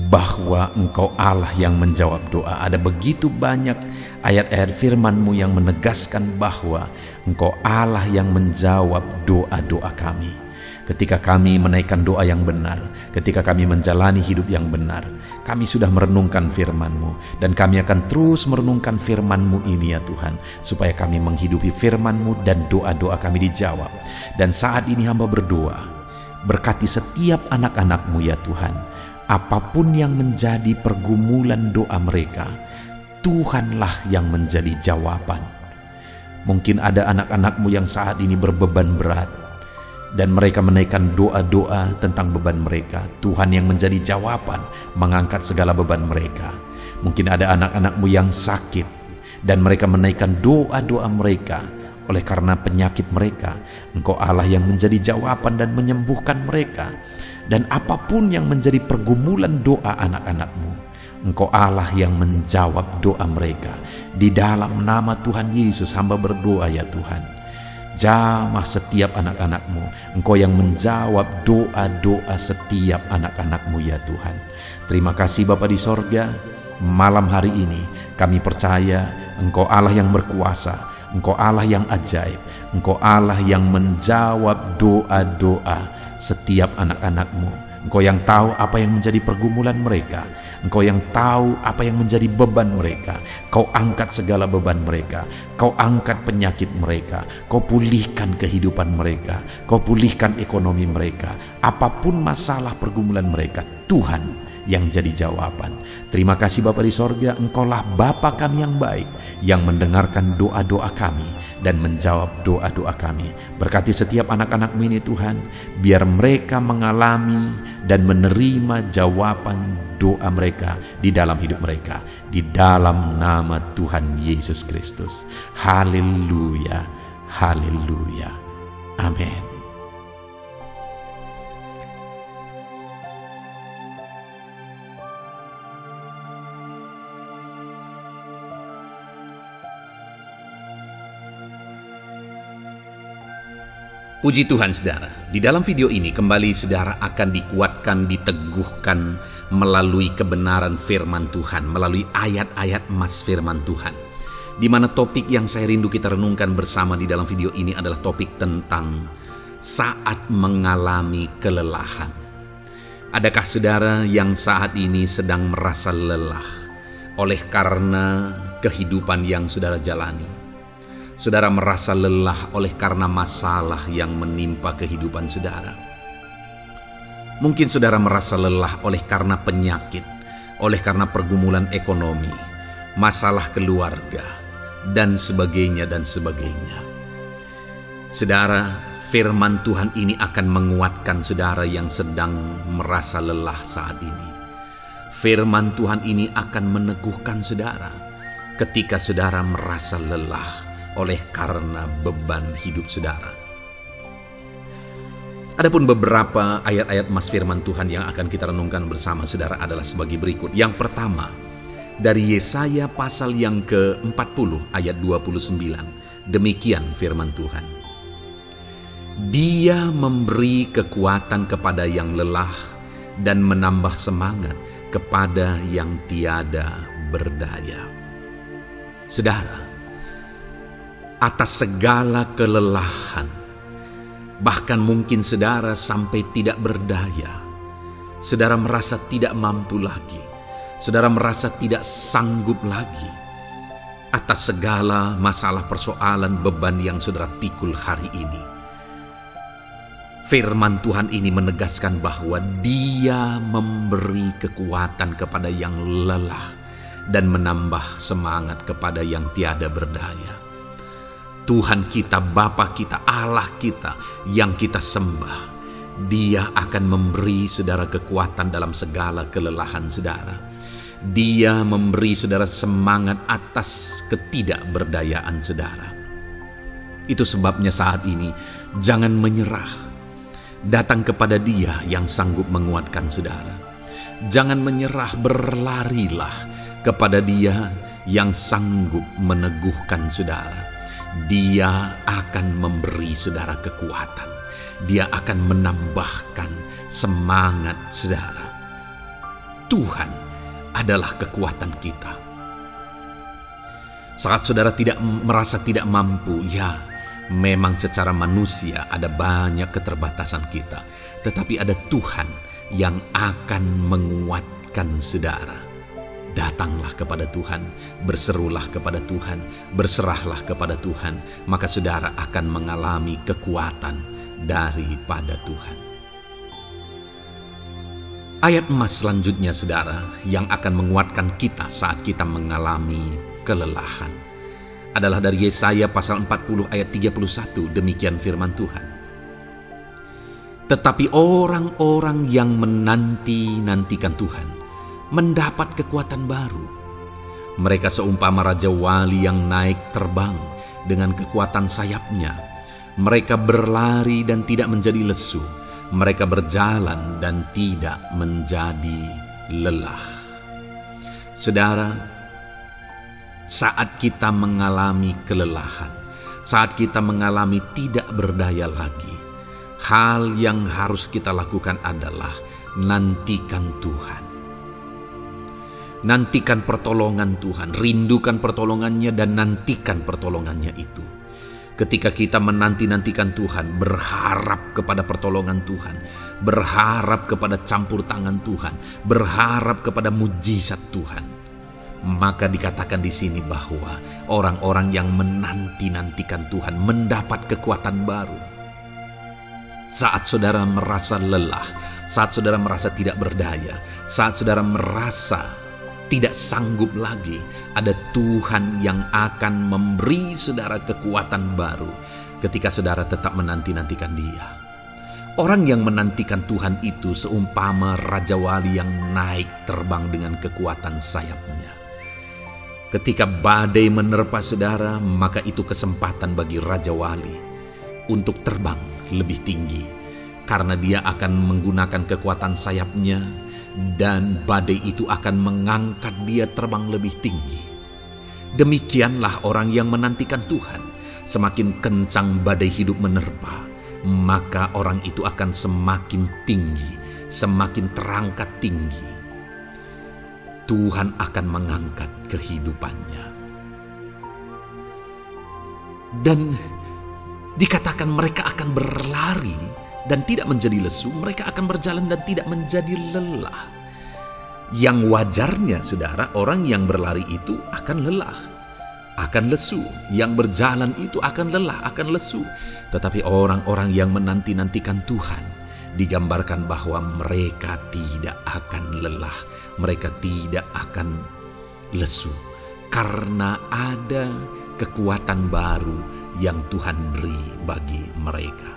bahwa Engkau Allah yang menjawab doa. Ada begitu banyak ayat-ayat firman-Mu yang menegaskan bahwa Engkau Allah yang menjawab doa-doa kami. Ketika kami menaikkan doa yang benar, ketika kami menjalani hidup yang benar, kami sudah merenungkan firman-Mu, dan kami akan terus merenungkan firman-Mu ini ya Tuhan, supaya kami menghidupi firman-Mu dan doa-doa kami dijawab. Dan saat ini hamba berdoa, berkati setiap anak-anak-Mu ya Tuhan, apapun yang menjadi pergumulan doa mereka, Tuhanlah yang menjadi jawaban. Mungkin ada anak-anak-Mu yang saat ini berbeban berat, dan mereka menaikkan doa-doa tentang beban mereka. Tuhan yang menjadi jawaban, mengangkat segala beban mereka. Mungkin ada anak-anak-Mu yang sakit, dan mereka menaikkan doa-doa mereka oleh karena penyakit mereka. Engkau Allah yang menjadi jawaban dan menyembuhkan mereka. Dan apapun yang menjadi pergumulan doa anak-anak-Mu, Engkau Allah yang menjawab doa mereka. Di dalam nama Tuhan Yesus hamba berdoa ya Tuhan, jamah setiap anak-anak-Mu. Engkau yang menjawab doa-doa setiap anak-anak-Mu ya Tuhan. Terima kasih Bapa di sorga. Malam hari ini kami percaya Engkau Allah yang berkuasa, Engkau Allah yang ajaib, Engkau Allah yang menjawab doa-doa setiap anak-anak-Mu. Engkau yang tahu apa yang menjadi pergumulan mereka, Engkau yang tahu apa yang menjadi beban mereka. Kau angkat segala beban mereka, Kau angkat penyakit mereka, Kau pulihkan kehidupan mereka, Kau pulihkan ekonomi mereka. Apapun masalah pergumulan mereka, Tuhan yang jadi jawaban. Terima kasih Bapa di sorga, Engkaulah Bapa kami yang baik, yang mendengarkan doa-doa kami dan menjawab doa-doa kami. Berkati setiap anak-anak-Mu ini Tuhan, biar mereka mengalami dan menerima jawaban doa mereka di dalam hidup mereka, di dalam nama Tuhan Yesus Kristus. Haleluya, haleluya, amin. Puji Tuhan saudara, di dalam video ini kembali saudara akan dikuatkan, diteguhkan melalui kebenaran firman Tuhan, melalui ayat-ayat emas firman Tuhan. Di mana topik yang saya rindu kita renungkan bersama di dalam video ini adalah topik tentang saat mengalami kelelahan. Adakah saudara yang saat ini sedang merasa lelah oleh karena kehidupan yang saudara jalani? Saudara merasa lelah oleh karena masalah yang menimpa kehidupan saudara. Mungkin saudara merasa lelah oleh karena penyakit oleh karena pergumulan ekonomi, masalah keluarga, dan sebagainya dan sebagainya. Saudara, firman Tuhan ini akan menguatkan saudara yang sedang merasa lelah saat ini. Firman Tuhan ini akan meneguhkan saudara ketika saudara merasa lelah oleh karena beban hidup saudara. Adapun beberapa ayat-ayat mas firman Tuhan yang akan kita renungkan bersama saudara adalah sebagai berikut. Yang pertama, dari Yesaya pasal yang ke-40 ayat 29. Demikian firman Tuhan. Dia memberi kekuatan kepada yang lelah dan menambah semangat kepada yang tiada berdaya. Saudara, atas segala kelelahan, bahkan mungkin saudara sampai tidak berdaya, saudara merasa tidak mampu lagi, saudara merasa tidak sanggup lagi atas segala masalah persoalan beban yang saudara pikul hari ini. Firman Tuhan ini menegaskan bahwa Dia memberi kekuatan kepada yang lelah dan menambah semangat kepada yang tiada berdaya. Tuhan kita, Bapa kita, Allah kita yang kita sembah, Dia akan memberi saudara kekuatan dalam segala kelelahan saudara. Dia memberi saudara semangat atas ketidakberdayaan saudara. Itu sebabnya saat ini jangan menyerah. Datang kepada Dia yang sanggup menguatkan saudara. Jangan menyerah, berlarilah kepada Dia yang sanggup meneguhkan saudara. Dia akan memberi saudara kekuatan. Dia akan menambahkan semangat saudara. Tuhan adalah kekuatan kita. Saat saudara merasa tidak mampu, ya memang secara manusia ada banyak keterbatasan kita. Tetapi ada Tuhan yang akan menguatkan saudara. Datanglah kepada Tuhan, berserulah kepada Tuhan, berserahlah kepada Tuhan, maka saudara akan mengalami kekuatan daripada Tuhan. Ayat emas selanjutnya saudara yang akan menguatkan kita saat kita mengalami kelelahan adalah dari Yesaya pasal 40 ayat 31. Demikian firman Tuhan. Tetapi orang-orang yang menanti-nantikan Tuhan mendapat kekuatan baru. Mereka seumpama raja wali yang naik terbang dengan kekuatan sayapnya. Mereka berlari dan tidak menjadi lesu. Mereka berjalan dan tidak menjadi lelah. Saudara, saat kita mengalami kelelahan, saat kita mengalami tidak berdaya lagi, hal yang harus kita lakukan adalah nantikan Tuhan. Nantikan pertolongan Tuhan, rindukan pertolongannya dan nantikan pertolongannya itu. Ketika kita menanti-nantikan Tuhan, berharap kepada pertolongan Tuhan, berharap kepada campur tangan Tuhan, berharap kepada mujizat Tuhan, maka dikatakan di sini bahwa orang-orang yang menanti-nantikan Tuhan mendapat kekuatan baru. Saat saudara merasa lelah, saat saudara merasa tidak berdaya, saat saudara merasa tidak sanggup lagi, ada Tuhan yang akan memberi saudara kekuatan baru ketika saudara tetap menanti-nantikan Dia. Orang yang menantikan Tuhan itu seumpama raja wali yang naik terbang dengan kekuatan sayapnya. Ketika badai menerpa saudara, maka itu kesempatan bagi raja wali untuk terbang lebih tinggi, karena dia akan menggunakan kekuatan sayapnya dan badai itu akan mengangkat dia terbang lebih tinggi. Demikianlah orang yang menantikan Tuhan. Semakin kencang badai hidup menerpa, maka orang itu akan semakin tinggi, semakin terangkat tinggi. Tuhan akan mengangkat kehidupannya. Dan dikatakan mereka akan berlari dan tidak menjadi lesu, mereka akan berjalan dan tidak menjadi lelah. Yang wajarnya saudara, orang yang berlari itu akan lelah, akan lesu. Yang berjalan itu akan lelah, akan lesu. Tetapi orang-orang yang menanti-nantikan Tuhan, digambarkan bahwa mereka tidak akan lelah, mereka tidak akan lesu, karena ada kekuatan baru yang Tuhan beri bagi mereka.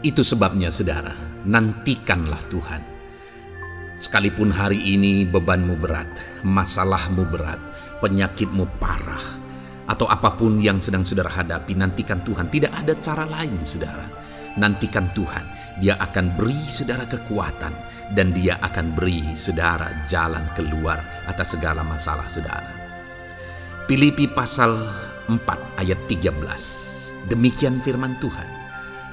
Itu sebabnya saudara, nantikanlah Tuhan. Sekalipun hari ini bebanmu berat, masalahmu berat, penyakitmu parah, atau apapun yang sedang saudara hadapi, nantikan Tuhan. Tidak ada cara lain saudara. Nantikan Tuhan. Dia akan beri saudara kekuatan, dan Dia akan beri saudara jalan keluar atas segala masalah saudara. Filipi pasal 4 ayat 13. Demikian firman Tuhan.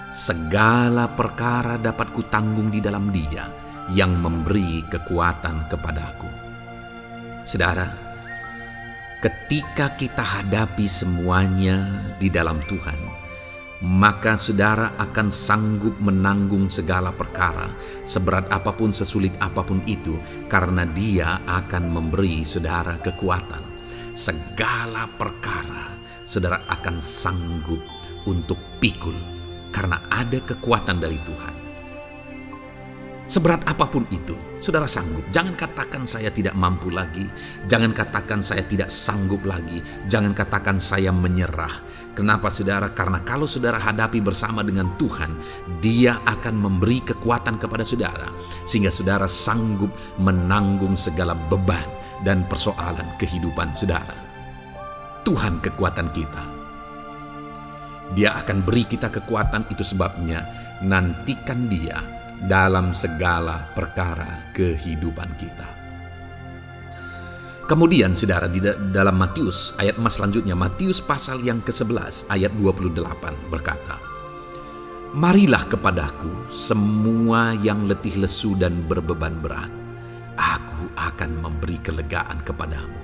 Segala perkara dapat kutanggung di dalam Dia yang memberi kekuatan kepadaku. Saudara, ketika kita hadapi semuanya di dalam Tuhan, maka saudara akan sanggup menanggung segala perkara, seberat apapun, sesulit apapun itu, karena Dia akan memberi saudara kekuatan. Segala perkara saudara akan sanggup untuk pikul, karena ada kekuatan dari Tuhan. Seberat apapun itu, saudara sanggup. Jangan katakan saya tidak mampu lagi. Jangan katakan saya tidak sanggup lagi. Jangan katakan saya menyerah. Kenapa saudara? Karena kalau saudara hadapi bersama dengan Tuhan, Dia akan memberi kekuatan kepada saudara, sehingga saudara sanggup menanggung segala beban dan persoalan kehidupan saudara. Tuhan kekuatan kita. Dia akan beri kita kekuatan, itu sebabnya nantikan Dia dalam segala perkara kehidupan kita. Kemudian saudara, di dalam Matius ayat selanjutnya, Matius pasal yang ke-11 ayat 28 berkata, marilah kepadaku semua yang letih lesu dan berbeban berat, aku akan memberi kelegaan kepadamu.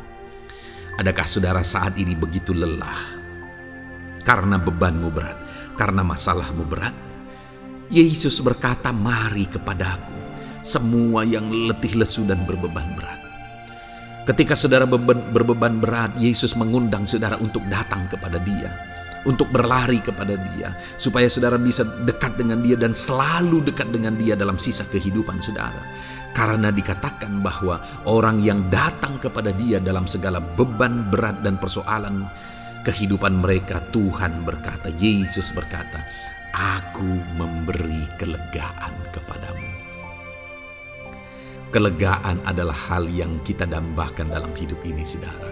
Adakah saudara saat ini begitu lelah karena bebanmu berat, karena masalahmu berat? Yesus berkata, mari kepadaku semua yang letih lesu dan berbeban berat. Ketika saudara berbeban berat, Yesus mengundang saudara untuk datang kepada Dia, untuk berlari kepada Dia, supaya saudara bisa dekat dengan Dia dan selalu dekat dengan Dia dalam sisa kehidupan saudara. Karena dikatakan bahwa orang yang datang kepada Dia dalam segala beban berat dan persoalan kehidupan mereka, Tuhan berkata, Yesus berkata, aku memberi kelegaan kepadamu. Kelegaan adalah hal yang kita dambakan dalam hidup ini, saudara.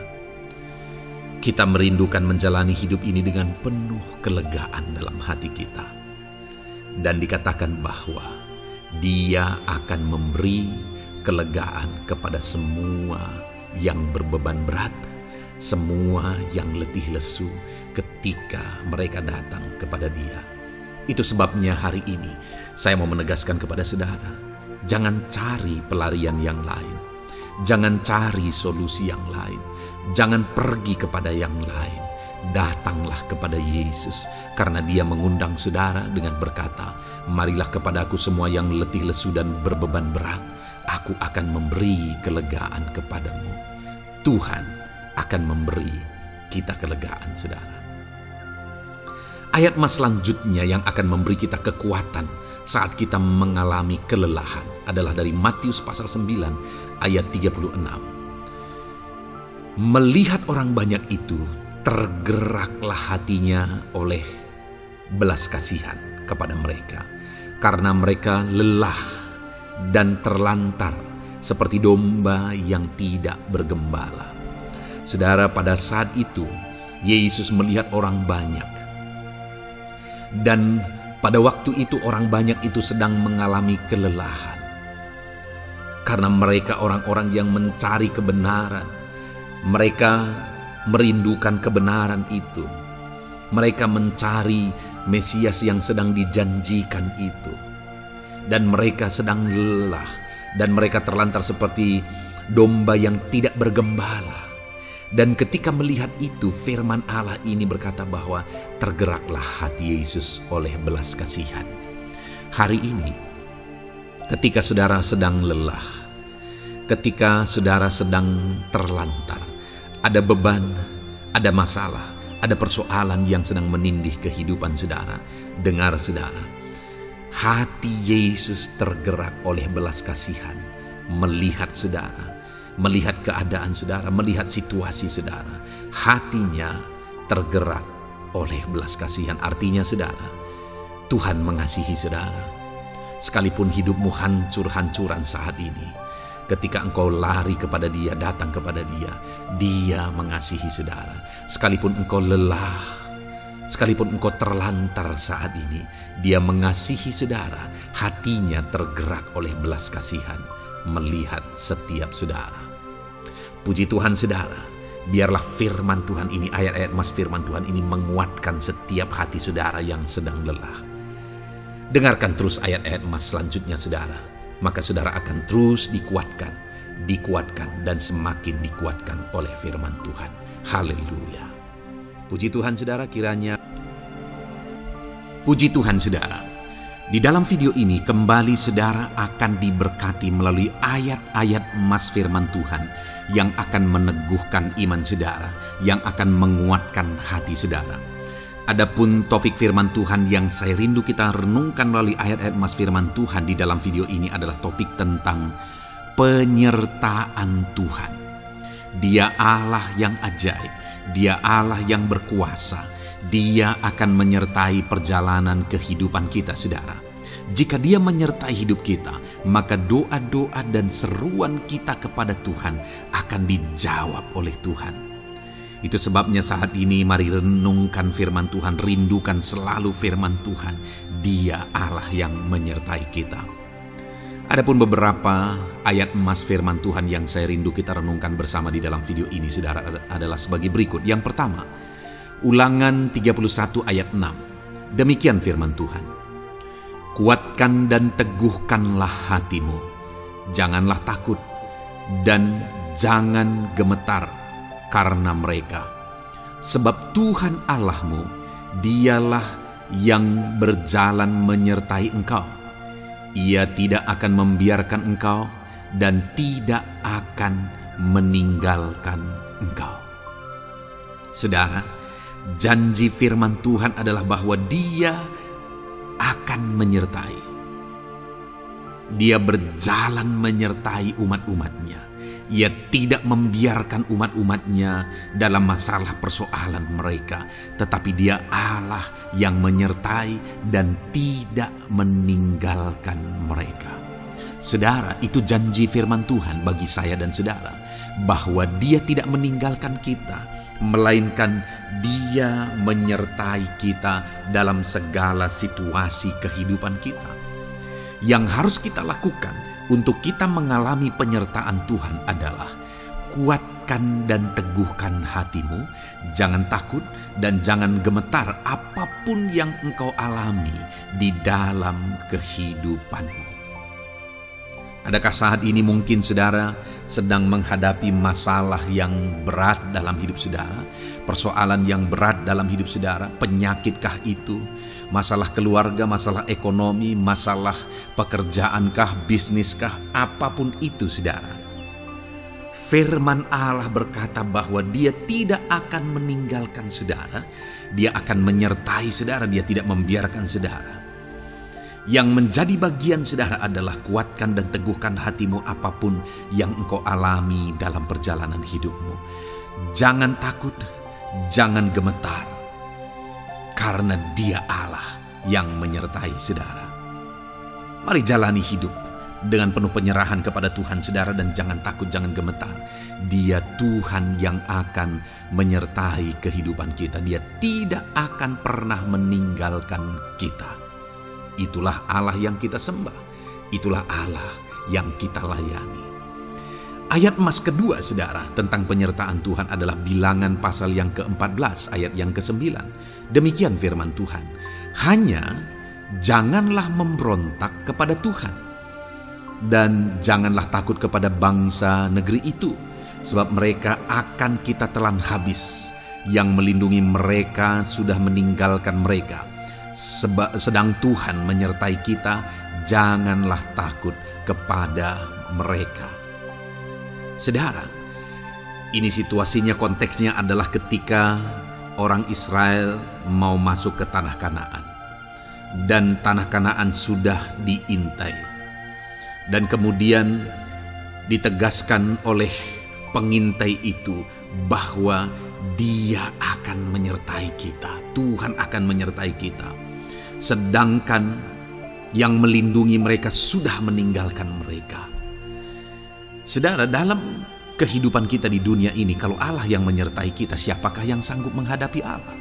Kita merindukan menjalani hidup ini dengan penuh kelegaan dalam hati kita. Dan dikatakan bahwa Dia akan memberi kelegaan kepada semua yang berbeban berat, semua yang letih lesu ketika mereka datang kepada Dia. Itu sebabnya hari ini saya mau menegaskan kepada saudara, jangan cari pelarian yang lain. Jangan cari solusi yang lain. Jangan pergi kepada yang lain. Datanglah kepada Yesus, karena Dia mengundang saudara dengan berkata, marilah kepadaku semua yang letih lesu dan berbeban berat, aku akan memberi kelegaan kepadamu. Tuhan akan memberi kita kelegaan, saudara. Ayat selanjutnya yang akan memberi kita kekuatan saat kita mengalami kelelahan adalah dari Matius pasal 9 ayat 36. Melihat orang banyak itu, tergeraklah hatinya oleh belas kasihan kepada mereka, karena mereka lelah dan terlantar seperti domba yang tidak bergembala. Saudara, pada saat itu Yesus melihat orang banyak. Dan pada waktu itu orang banyak itu sedang mengalami kelelahan. Karena mereka orang-orang yang mencari kebenaran. Mereka merindukan kebenaran itu. Mereka mencari Mesias yang sedang dijanjikan itu. Dan mereka sedang lelah. Dan mereka terlantar seperti domba yang tidak bergembala. Dan ketika melihat itu, firman Allah ini berkata bahwa tergeraklah hati Yesus oleh belas kasihan. Hari ini, ketika saudara sedang lelah, ketika saudara sedang terlantar, ada beban, ada masalah, ada persoalan yang sedang menindih kehidupan saudara. Dengar saudara, hati Yesus tergerak oleh belas kasihan, melihat saudara, melihat keadaan saudara, melihat situasi saudara. Hatinya tergerak oleh belas kasihan. Artinya saudara, Tuhan mengasihi saudara. Sekalipun hidupmu hancur-hancuran saat ini, ketika engkau lari kepada Dia, datang kepada Dia, Dia mengasihi saudara. Sekalipun engkau lelah, sekalipun engkau terlantar saat ini, Dia mengasihi saudara. Hatinya tergerak oleh belas kasihan, melihat setiap saudara. Puji Tuhan saudara, biarlah firman Tuhan ini, ayat-ayat mas firman Tuhan ini menguatkan setiap hati saudara yang sedang lelah. Dengarkan terus ayat-ayat emas selanjutnya saudara, maka saudara akan terus dikuatkan, dan semakin dikuatkan oleh firman Tuhan. Haleluya. Puji Tuhan saudara, Puji Tuhan saudara, di dalam video ini kembali saudara akan diberkati melalui ayat-ayat emas firman Tuhan yang akan meneguhkan iman saudara, yang akan menguatkan hati saudara. Adapun topik firman Tuhan yang saya rindu kita renungkan melalui ayat-ayat emas firman Tuhan di dalam video ini adalah topik tentang penyertaan Tuhan. Dia Allah yang ajaib, Dia Allah yang berkuasa. Dia akan menyertai perjalanan kehidupan kita saudara. Jika Dia menyertai hidup kita, maka doa-doa dan seruan kita kepada Tuhan akan dijawab oleh Tuhan. Itu sebabnya saat ini mari renungkan firman Tuhan, rindukan selalu firman Tuhan. Dia Allah yang menyertai kita. Adapun beberapa ayat emas firman Tuhan yang saya rindu kita renungkan bersama di dalam video ini saudara adalah sebagai berikut. Yang pertama, Ulangan 31 ayat 6. Demikian firman Tuhan. Kuatkan dan teguhkanlah hatimu, janganlah takut dan jangan gemetar karena mereka. Sebab Tuhan Allahmu, Dialah yang berjalan menyertai engkau. Ia tidak akan membiarkan engkau dan tidak akan meninggalkan engkau. Saudara, janji firman Tuhan adalah bahwa Dia akan menyertai. Dia berjalan menyertai umat-umatnya. Ia tidak membiarkan umat-umatnya dalam masalah persoalan mereka, tetapi Dia Allah yang menyertai dan tidak meninggalkan mereka. Saudara, itu janji firman Tuhan bagi saya dan saudara, bahwa Dia tidak meninggalkan kita, melainkan Dia menyertai kita dalam segala situasi kehidupan kita. Yang harus kita lakukan untuk kita mengalami penyertaan Tuhan adalah kuatkan dan teguhkan hatimu, jangan takut dan jangan gemetar apapun yang engkau alami di dalam kehidupanmu. Adakah saat ini mungkin saudara sedang menghadapi masalah yang berat dalam hidup saudara? Persoalan yang berat dalam hidup saudara? Penyakitkah itu? Masalah keluarga, masalah ekonomi, masalah pekerjaankah, bisniskah? Apapun itu saudara. Firman Allah berkata bahwa Dia tidak akan meninggalkan saudara. Dia akan menyertai saudara, Dia tidak membiarkan saudara. Yang menjadi bagian saudara adalah kuatkan dan teguhkan hatimu apapun yang engkau alami dalam perjalanan hidupmu. Jangan takut, jangan gemetar, karena Dia Allah yang menyertai saudara. Mari jalani hidup dengan penuh penyerahan kepada Tuhan saudara, dan jangan takut, jangan gemetar. Dia Tuhan yang akan menyertai kehidupan kita. Dia tidak akan pernah meninggalkan kita. Itulah Allah yang kita sembah. Itulah Allah yang kita layani. Ayat emas kedua saudara tentang penyertaan Tuhan adalah Bilangan pasal yang ke-14 ayat yang ke-9. Demikian firman Tuhan. Hanya janganlah memberontak kepada Tuhan, dan janganlah takut kepada bangsa negeri itu, sebab mereka akan kita telan habis. Yang melindungi mereka sudah meninggalkan mereka. Sedang Tuhan menyertai kita, janganlah takut kepada mereka. Saudara, ini situasinya, konteksnya adalah ketika orang Israel mau masuk ke tanah Kanaan. dan tanah Kanaan sudah diintai. Dan kemudian ditegaskan oleh pengintai itu bahwa Dia akan menyertai kita. Tuhan akan menyertai kita. Sedangkan yang melindungi mereka sudah meninggalkan mereka. Saudara, dalam kehidupan kita di dunia ini, kalau Allah yang menyertai kita, siapakah yang sanggup menghadapi Allah?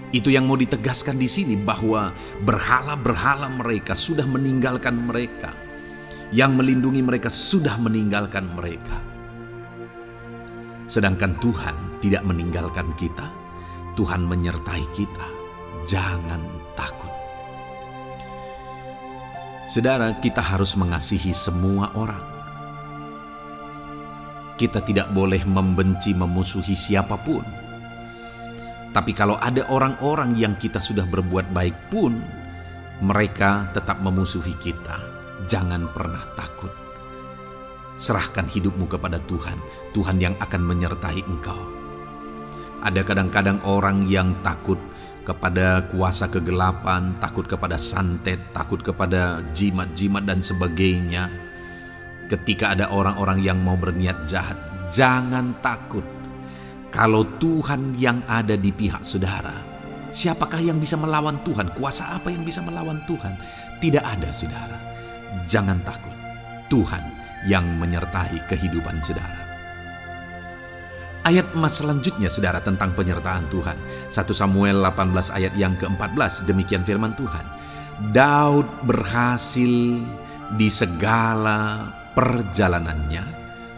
Itu yang mau ditegaskan di sini, bahwa berhala-berhala mereka sudah meninggalkan mereka. Yang melindungi mereka sudah meninggalkan mereka. Sedangkan Tuhan tidak meninggalkan kita. Tuhan menyertai kita. Jangan takut. Saudara, kita harus mengasihi semua orang. Kita tidak boleh membenci, memusuhi siapapun. Tapi kalau ada orang-orang yang kita sudah berbuat baik pun, mereka tetap memusuhi kita. Jangan pernah takut. Serahkan hidupmu kepada Tuhan. Tuhan yang akan menyertai engkau. Ada kadang-kadang orang yang takut kepada kuasa kegelapan, takut kepada santet, takut kepada jimat-jimat dan sebagainya. Ketika ada orang-orang yang mau berniat jahat, jangan takut. Kalau Tuhan yang ada di pihak saudara, siapakah yang bisa melawan Tuhan? Kuasa apa yang bisa melawan Tuhan? Tidak ada, saudara. Jangan takut. Tuhan yang menyertai kehidupan saudara. Ayat emas selanjutnya, saudara, tentang penyertaan Tuhan. 1 Samuel 18 ayat yang ke-14, demikian firman Tuhan. Daud berhasil di segala perjalanannya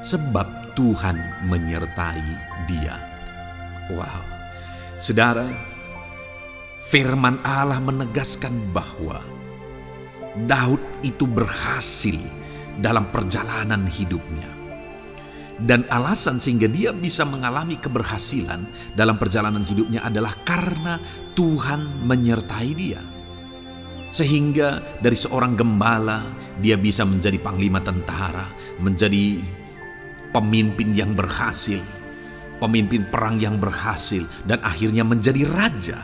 sebab Tuhan menyertai dia. Wow. Saudara, firman Allah menegaskan bahwa Daud itu berhasil dalam perjalanan hidupnya. Dan alasan sehingga dia bisa mengalami keberhasilan dalam perjalanan hidupnya adalah karena Tuhan menyertai dia. Sehingga dari seorang gembala, dia bisa menjadi panglima tentara, menjadi pemimpin yang berhasil, pemimpin perang yang berhasil, dan akhirnya menjadi raja.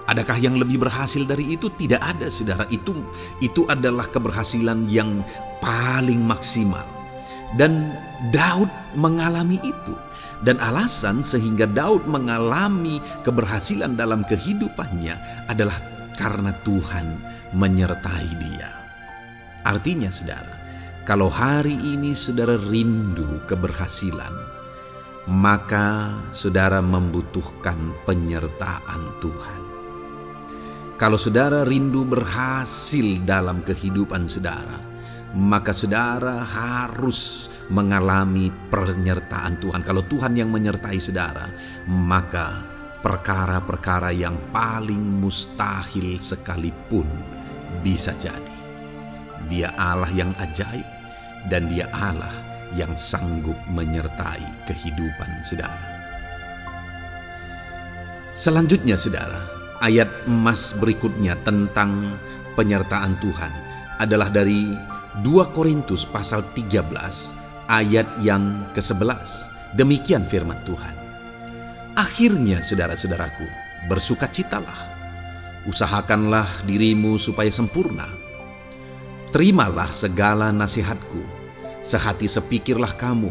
Adakah yang lebih berhasil dari itu? Tidak ada, saudara. Itu adalah keberhasilan yang paling maksimal. Dan Daud mengalami itu. Dan alasan sehingga Daud mengalami keberhasilan dalam kehidupannya adalah karena Tuhan menyertai dia. Artinya, saudara, kalau hari ini saudara rindu keberhasilan, maka saudara membutuhkan penyertaan Tuhan. Kalau saudara rindu berhasil dalam kehidupan saudara, maka saudara harus mengalami penyertaan Tuhan. Kalau Tuhan yang menyertai saudara, maka perkara-perkara yang paling mustahil sekalipun bisa jadi. Dia Allah yang ajaib, dan Dia Allah yang sanggup menyertai kehidupan saudara. Selanjutnya, saudara, ayat emas berikutnya tentang penyertaan Tuhan adalah dari 2 Korintus pasal 13 ayat yang ke-11. Demikian firman Tuhan. Akhirnya, saudara-saudaraku, bersukacitalah. Usahakanlah dirimu supaya sempurna. Terimalah segala nasihatku. Sehati sepikirlah kamu,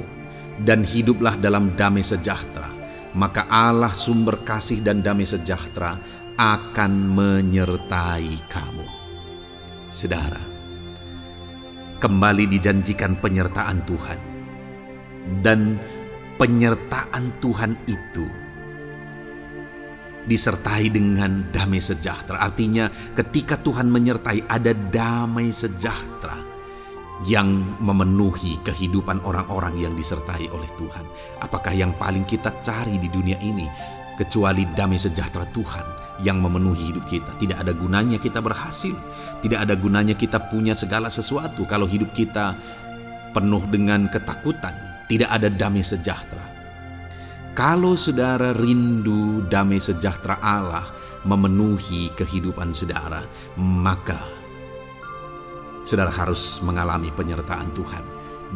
dan hiduplah dalam damai sejahtera. Maka Allah sumber kasih dan damai sejahtera akan menyertai kamu. Saudara, kembali dijanjikan penyertaan Tuhan. Dan penyertaan Tuhan itu disertai dengan damai sejahtera. Artinya ketika Tuhan menyertai, ada damai sejahtera yang memenuhi kehidupan orang-orang yang disertai oleh Tuhan. Apakah yang paling kita cari di dunia ini kecuali damai sejahtera Tuhan yang memenuhi hidup kita? Tidak ada gunanya kita berhasil, tidak ada gunanya kita punya segala sesuatu kalau hidup kita penuh dengan ketakutan, tidak ada damai sejahtera. Kalau saudara rindu damai sejahtera Allah memenuhi kehidupan saudara, maka saudara harus mengalami penyertaan Tuhan,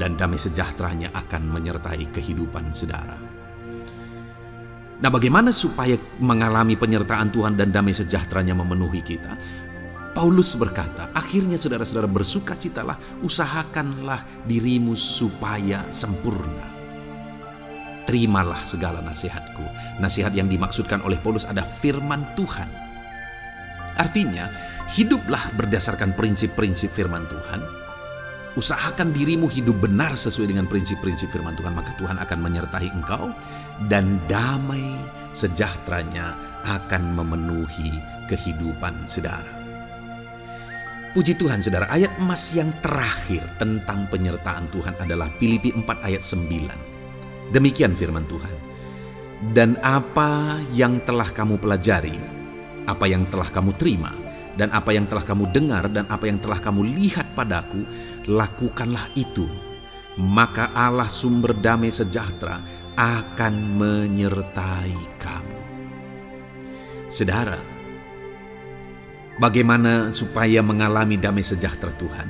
dan damai sejahteranya akan menyertai kehidupan saudara. Nah, bagaimana supaya mengalami penyertaan Tuhan dan damai sejahteranya memenuhi kita? Paulus berkata, akhirnya saudara-saudara bersukacitalah, usahakanlah dirimu supaya sempurna. Terimalah segala nasihatku. Nasihat yang dimaksudkan oleh Paulus ada firman Tuhan. Artinya, hiduplah berdasarkan prinsip-prinsip firman Tuhan. Usahakan dirimu hidup benar sesuai dengan prinsip-prinsip firman Tuhan, maka Tuhan akan menyertai engkau dan damai sejahteranya akan memenuhi kehidupan saudara. Puji Tuhan saudara, ayat emas yang terakhir tentang penyertaan Tuhan adalah Filipi 4 ayat 9. Demikian firman Tuhan. Dan apa yang telah kamu pelajari, apa yang telah kamu terima, dan apa yang telah kamu dengar, dan apa yang telah kamu lihat padaku, lakukanlah itu. Maka Allah sumber damai sejahtera akan menyertai kamu. Saudara, bagaimana supaya mengalami damai sejahtera Tuhan?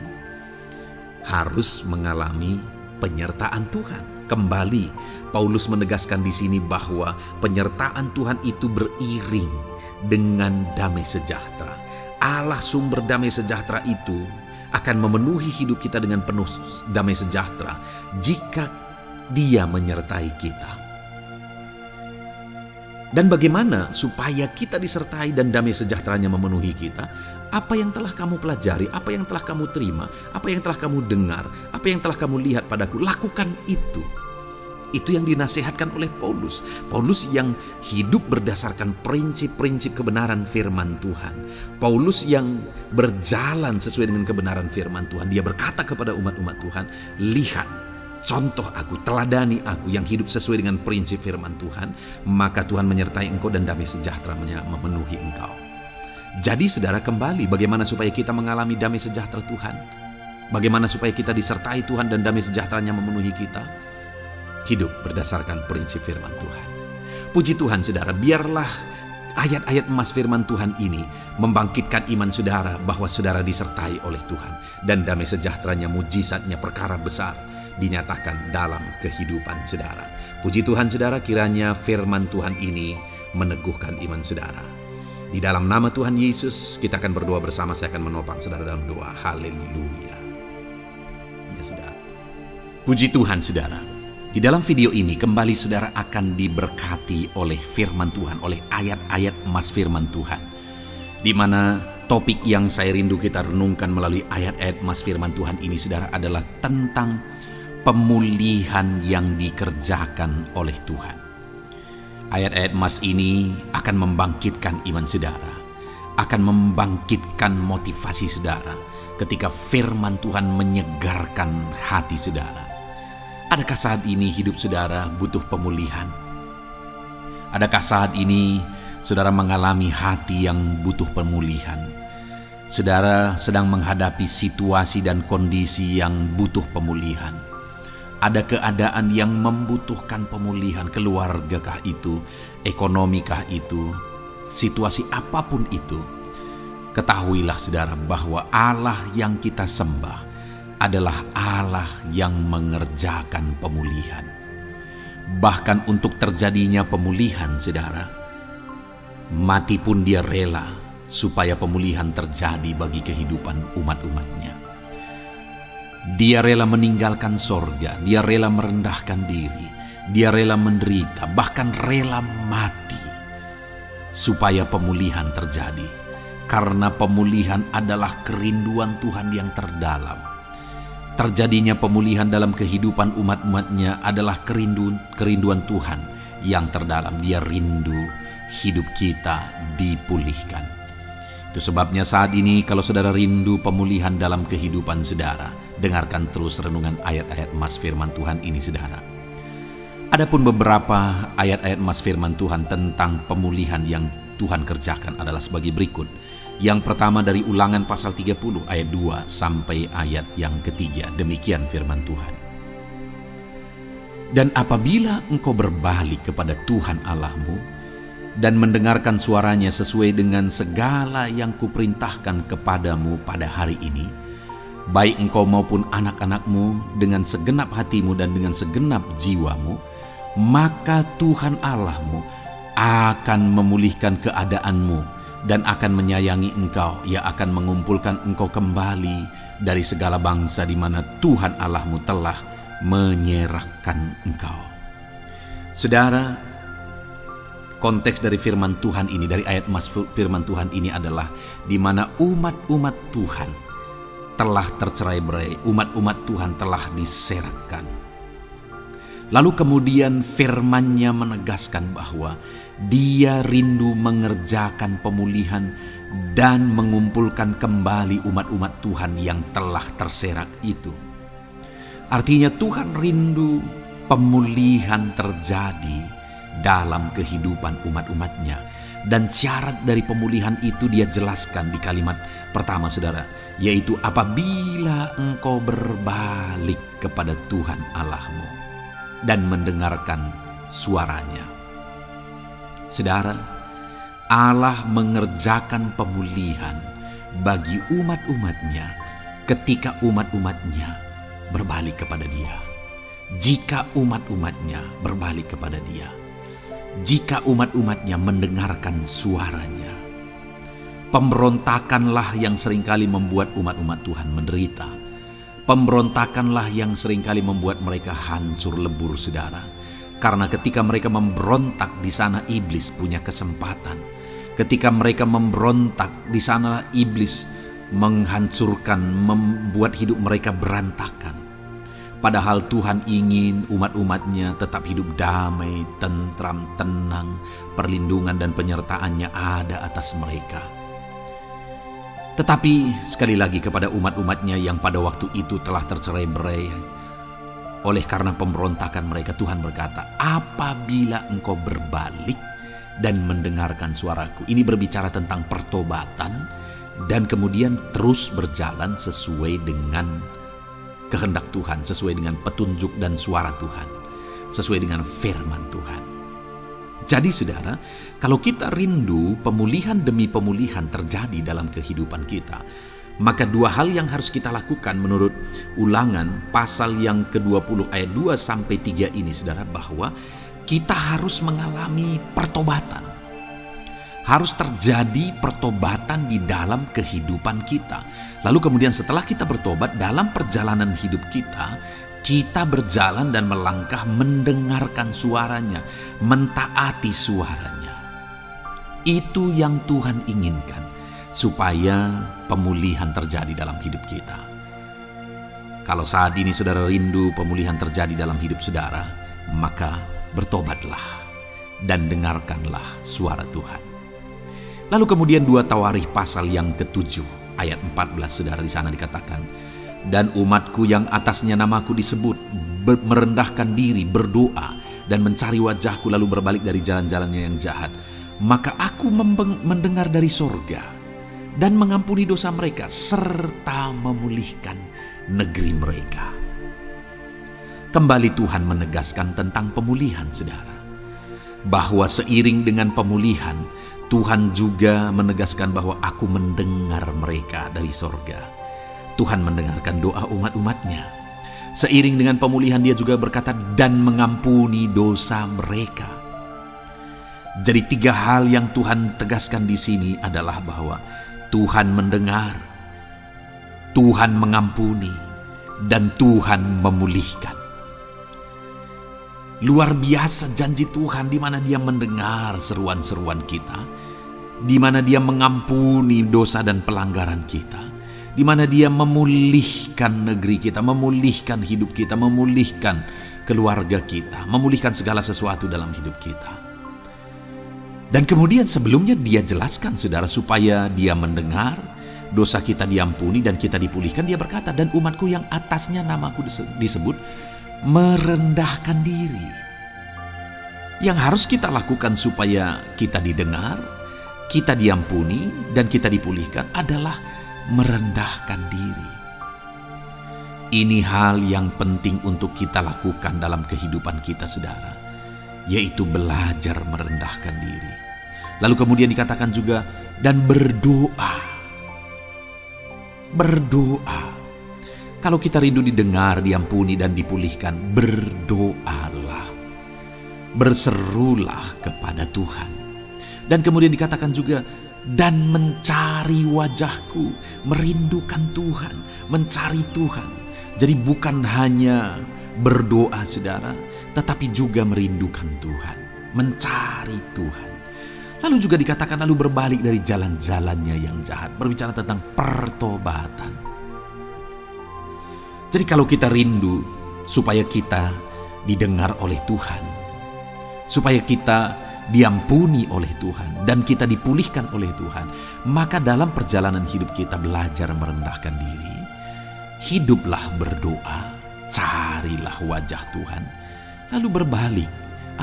Harus mengalami penyertaan Tuhan. Kembali, Paulus menegaskan di sini bahwa penyertaan Tuhan itu beriring dengan damai sejahtera. Allah sumber damai sejahtera itu akan memenuhi hidup kita dengan penuh damai sejahtera jika Dia menyertai kita. Dan bagaimana supaya kita disertai dan damai sejahteranya memenuhi kita? Apa yang telah kamu pelajari, apa yang telah kamu terima, apa yang telah kamu dengar, apa yang telah kamu lihat padaku, lakukan itu. Itu yang dinasihatkan oleh Paulus. Paulus yang hidup berdasarkan prinsip-prinsip kebenaran firman Tuhan. Paulus yang berjalan sesuai dengan kebenaran firman Tuhan. Dia berkata kepada umat-umat Tuhan, lihat, contoh aku, teladani aku yang hidup sesuai dengan prinsip firman Tuhan, maka Tuhan menyertai engkau dan damai sejahteranya memenuhi engkau. Jadi saudara, kembali bagaimana supaya kita mengalami damai sejahtera Tuhan? Bagaimana supaya kita disertai Tuhan dan damai sejahteranya memenuhi kita? Hidup berdasarkan prinsip firman Tuhan. Puji Tuhan saudara, biarlah ayat-ayat emas firman Tuhan ini membangkitkan iman saudara bahwa saudara disertai oleh Tuhan. Dan damai sejahteranya, mujizatnya, perkara besar dinyatakan dalam kehidupan saudara. Puji Tuhan saudara, kiranya firman Tuhan ini meneguhkan iman saudara. Di dalam nama Tuhan Yesus, kita akan berdoa bersama. Saya akan menopang saudara dalam doa. Haleluya. Ya saudara. Puji Tuhan saudara. Di dalam video ini kembali saudara akan diberkati oleh firman Tuhan, oleh ayat-ayat emas firman Tuhan. Di mana topik yang saya rindu kita renungkan melalui ayat-ayat emas firman Tuhan ini saudara adalah tentang pemulihan yang dikerjakan oleh Tuhan. Ayat-ayat emas ini akan membangkitkan iman saudara, akan membangkitkan motivasi saudara ketika firman Tuhan menyegarkan hati saudara. Adakah saat ini hidup saudara butuh pemulihan? Adakah saat ini saudara mengalami hati yang butuh pemulihan? Saudara sedang menghadapi situasi dan kondisi yang butuh pemulihan. Ada keadaan yang membutuhkan pemulihan, keluargakah itu, ekonomikah itu, situasi apapun itu. Ketahuilah saudara bahwa Allah yang kita sembah adalah Allah yang mengerjakan pemulihan. Bahkan untuk terjadinya pemulihan saudara, mati pun Dia rela supaya pemulihan terjadi bagi kehidupan umat-umatnya. Dia rela meninggalkan sorga, Dia rela merendahkan diri, Dia rela menderita, bahkan rela mati supaya pemulihan terjadi. Karena pemulihan adalah kerinduan Tuhan yang terdalam. Terjadinya pemulihan dalam kehidupan umat-umatnya adalah kerinduan Tuhan yang terdalam. Dia rindu hidup kita dipulihkan. Itu sebabnya saat ini kalau saudara rindu pemulihan dalam kehidupan saudara, dengarkan terus renungan ayat-ayat emas firman Tuhan ini saudara. Adapun beberapa ayat-ayat emas firman Tuhan tentang pemulihan yang Tuhan kerjakan adalah sebagai berikut. Yang pertama dari Ulangan pasal 30 ayat 2 sampai ayat yang ketiga. Demikian firman Tuhan. Dan apabila engkau berbalik kepada Tuhan Allahmu dan mendengarkan suaranya sesuai dengan segala yang kuperintahkan kepadamu pada hari ini, baik engkau maupun anak-anakmu dengan segenap hatimu dan dengan segenap jiwamu, maka Tuhan Allahmu akan memulihkan keadaanmu dan akan menyayangi engkau. Ia akan mengumpulkan engkau kembali dari segala bangsa di mana Tuhan Allahmu telah menyerahkan engkau. Saudara, konteks dari firman Tuhan ini, dari ayat emas firman Tuhan ini adalah di mana umat-umat Tuhan telah tercerai-berai, umat-umat Tuhan telah diserahkan. Lalu kemudian firman-Nya menegaskan bahwa Dia rindu mengerjakan pemulihan dan mengumpulkan kembali umat-umat Tuhan yang telah terserak itu. Artinya Tuhan rindu pemulihan terjadi dalam kehidupan umat-umatnya. Dan syarat dari pemulihan itu Dia jelaskan di kalimat pertama, saudara, yaitu apabila engkau berbalik kepada Tuhan Allahmu dan mendengarkan suaranya. Saudara, Allah mengerjakan pemulihan bagi umat-umatnya ketika umat-umatnya berbalik kepada Dia. Jika umat-umatnya berbalik kepada Dia, jika umat-umatnya mendengarkan suaranya. Pemberontakanlah yang seringkali membuat umat-umat Tuhan menderita. Pemberontakanlah yang seringkali membuat mereka hancur lebur, saudara. Karena ketika mereka memberontak, di sana iblis punya kesempatan. Ketika mereka memberontak, di sana iblis menghancurkan, membuat hidup mereka berantakan. Padahal Tuhan ingin umat-umatnya tetap hidup damai, tentram, tenang, perlindungan dan penyertaan-Nya ada atas mereka. Tetapi sekali lagi kepada umat-umatnya yang pada waktu itu telah tercerai-berai oleh karena pemberontakan mereka, Tuhan berkata, apabila engkau berbalik dan mendengarkan suaraku. Ini berbicara tentang pertobatan dan kemudian terus berjalan sesuai dengan kehendak Tuhan, sesuai dengan petunjuk dan suara Tuhan, sesuai dengan firman Tuhan. Jadi saudara, kalau kita rindu pemulihan demi pemulihan terjadi dalam kehidupan kita, maka dua hal yang harus kita lakukan menurut Ulangan pasal yang ke-20 ayat 2-3 ini, saudara, bahwa kita harus mengalami pertobatan. Harus terjadi pertobatan di dalam kehidupan kita. Lalu kemudian setelah kita bertobat, dalam perjalanan hidup kita berjalan dan melangkah mendengarkan suaranya, mentaati suaranya. Itu yang Tuhan inginkan, supaya pemulihan terjadi dalam hidup kita. Kalau saat ini saudara rindu pemulihan terjadi dalam hidup saudara, maka bertobatlah dan dengarkanlah suara Tuhan. Lalu kemudian 2 Tawarikh pasal yang ke-7 ayat 14, saudara, di sana dikatakan, dan umatku yang atasnya namaku disebut merendahkan diri, berdoa dan mencari wajahku, lalu berbalik dari jalan-jalannya yang jahat, maka aku mendengar dari sorga dan mengampuni dosa mereka serta memulihkan negeri mereka. Kembali Tuhan menegaskan tentang pemulihan, saudara, bahwa seiring dengan pemulihan Tuhan juga menegaskan bahwa aku mendengar mereka dari sorga. Tuhan mendengarkan doa umat-umatnya. Seiring dengan pemulihan Dia juga berkata dan mengampuni dosa mereka. Jadi 3 hal yang Tuhan tegaskan di sini adalah bahwa Tuhan mendengar, Tuhan mengampuni, dan Tuhan memulihkan. Luar biasa janji Tuhan, di mana Dia mendengar seruan-seruan kita, di mana Dia mengampuni dosa dan pelanggaran kita, di mana Dia memulihkan negeri kita, memulihkan hidup kita, memulihkan keluarga kita, memulihkan segala sesuatu dalam hidup kita. Dan kemudian sebelumnya Dia jelaskan, saudara, supaya Dia mendengar, dosa kita diampuni dan kita dipulihkan. Dia berkata, dan umatku yang atasnya namaku disebut merendahkan diri. Yang harus kita lakukan supaya kita didengar, kita diampuni, dan kita dipulihkan adalah merendahkan diri. Ini hal yang penting untuk kita lakukan dalam kehidupan kita, saudara, yaitu belajar merendahkan diri. Lalu kemudian dikatakan juga, dan berdoa. Berdoa. Kalau kita rindu didengar, diampuni, dan dipulihkan, berdoalah. berserulah kepada Tuhan. Dan kemudian dikatakan juga, dan mencari wajahku, merindukan Tuhan, mencari Tuhan. Jadi bukan hanya berdoa saudara, tetapi juga merindukan Tuhan, mencari Tuhan. Lalu juga dikatakan lalu berbalik dari jalan-jalannya yang jahat, berbicara tentang pertobatan. Jadi kalau kita rindu supaya kita didengar oleh Tuhan, supaya kita diampuni oleh Tuhan, dan kita dipulihkan oleh Tuhan, maka dalam perjalanan hidup kita belajar merendahkan diri, hiduplah berdoa, carilah wajah Tuhan, lalu berbalik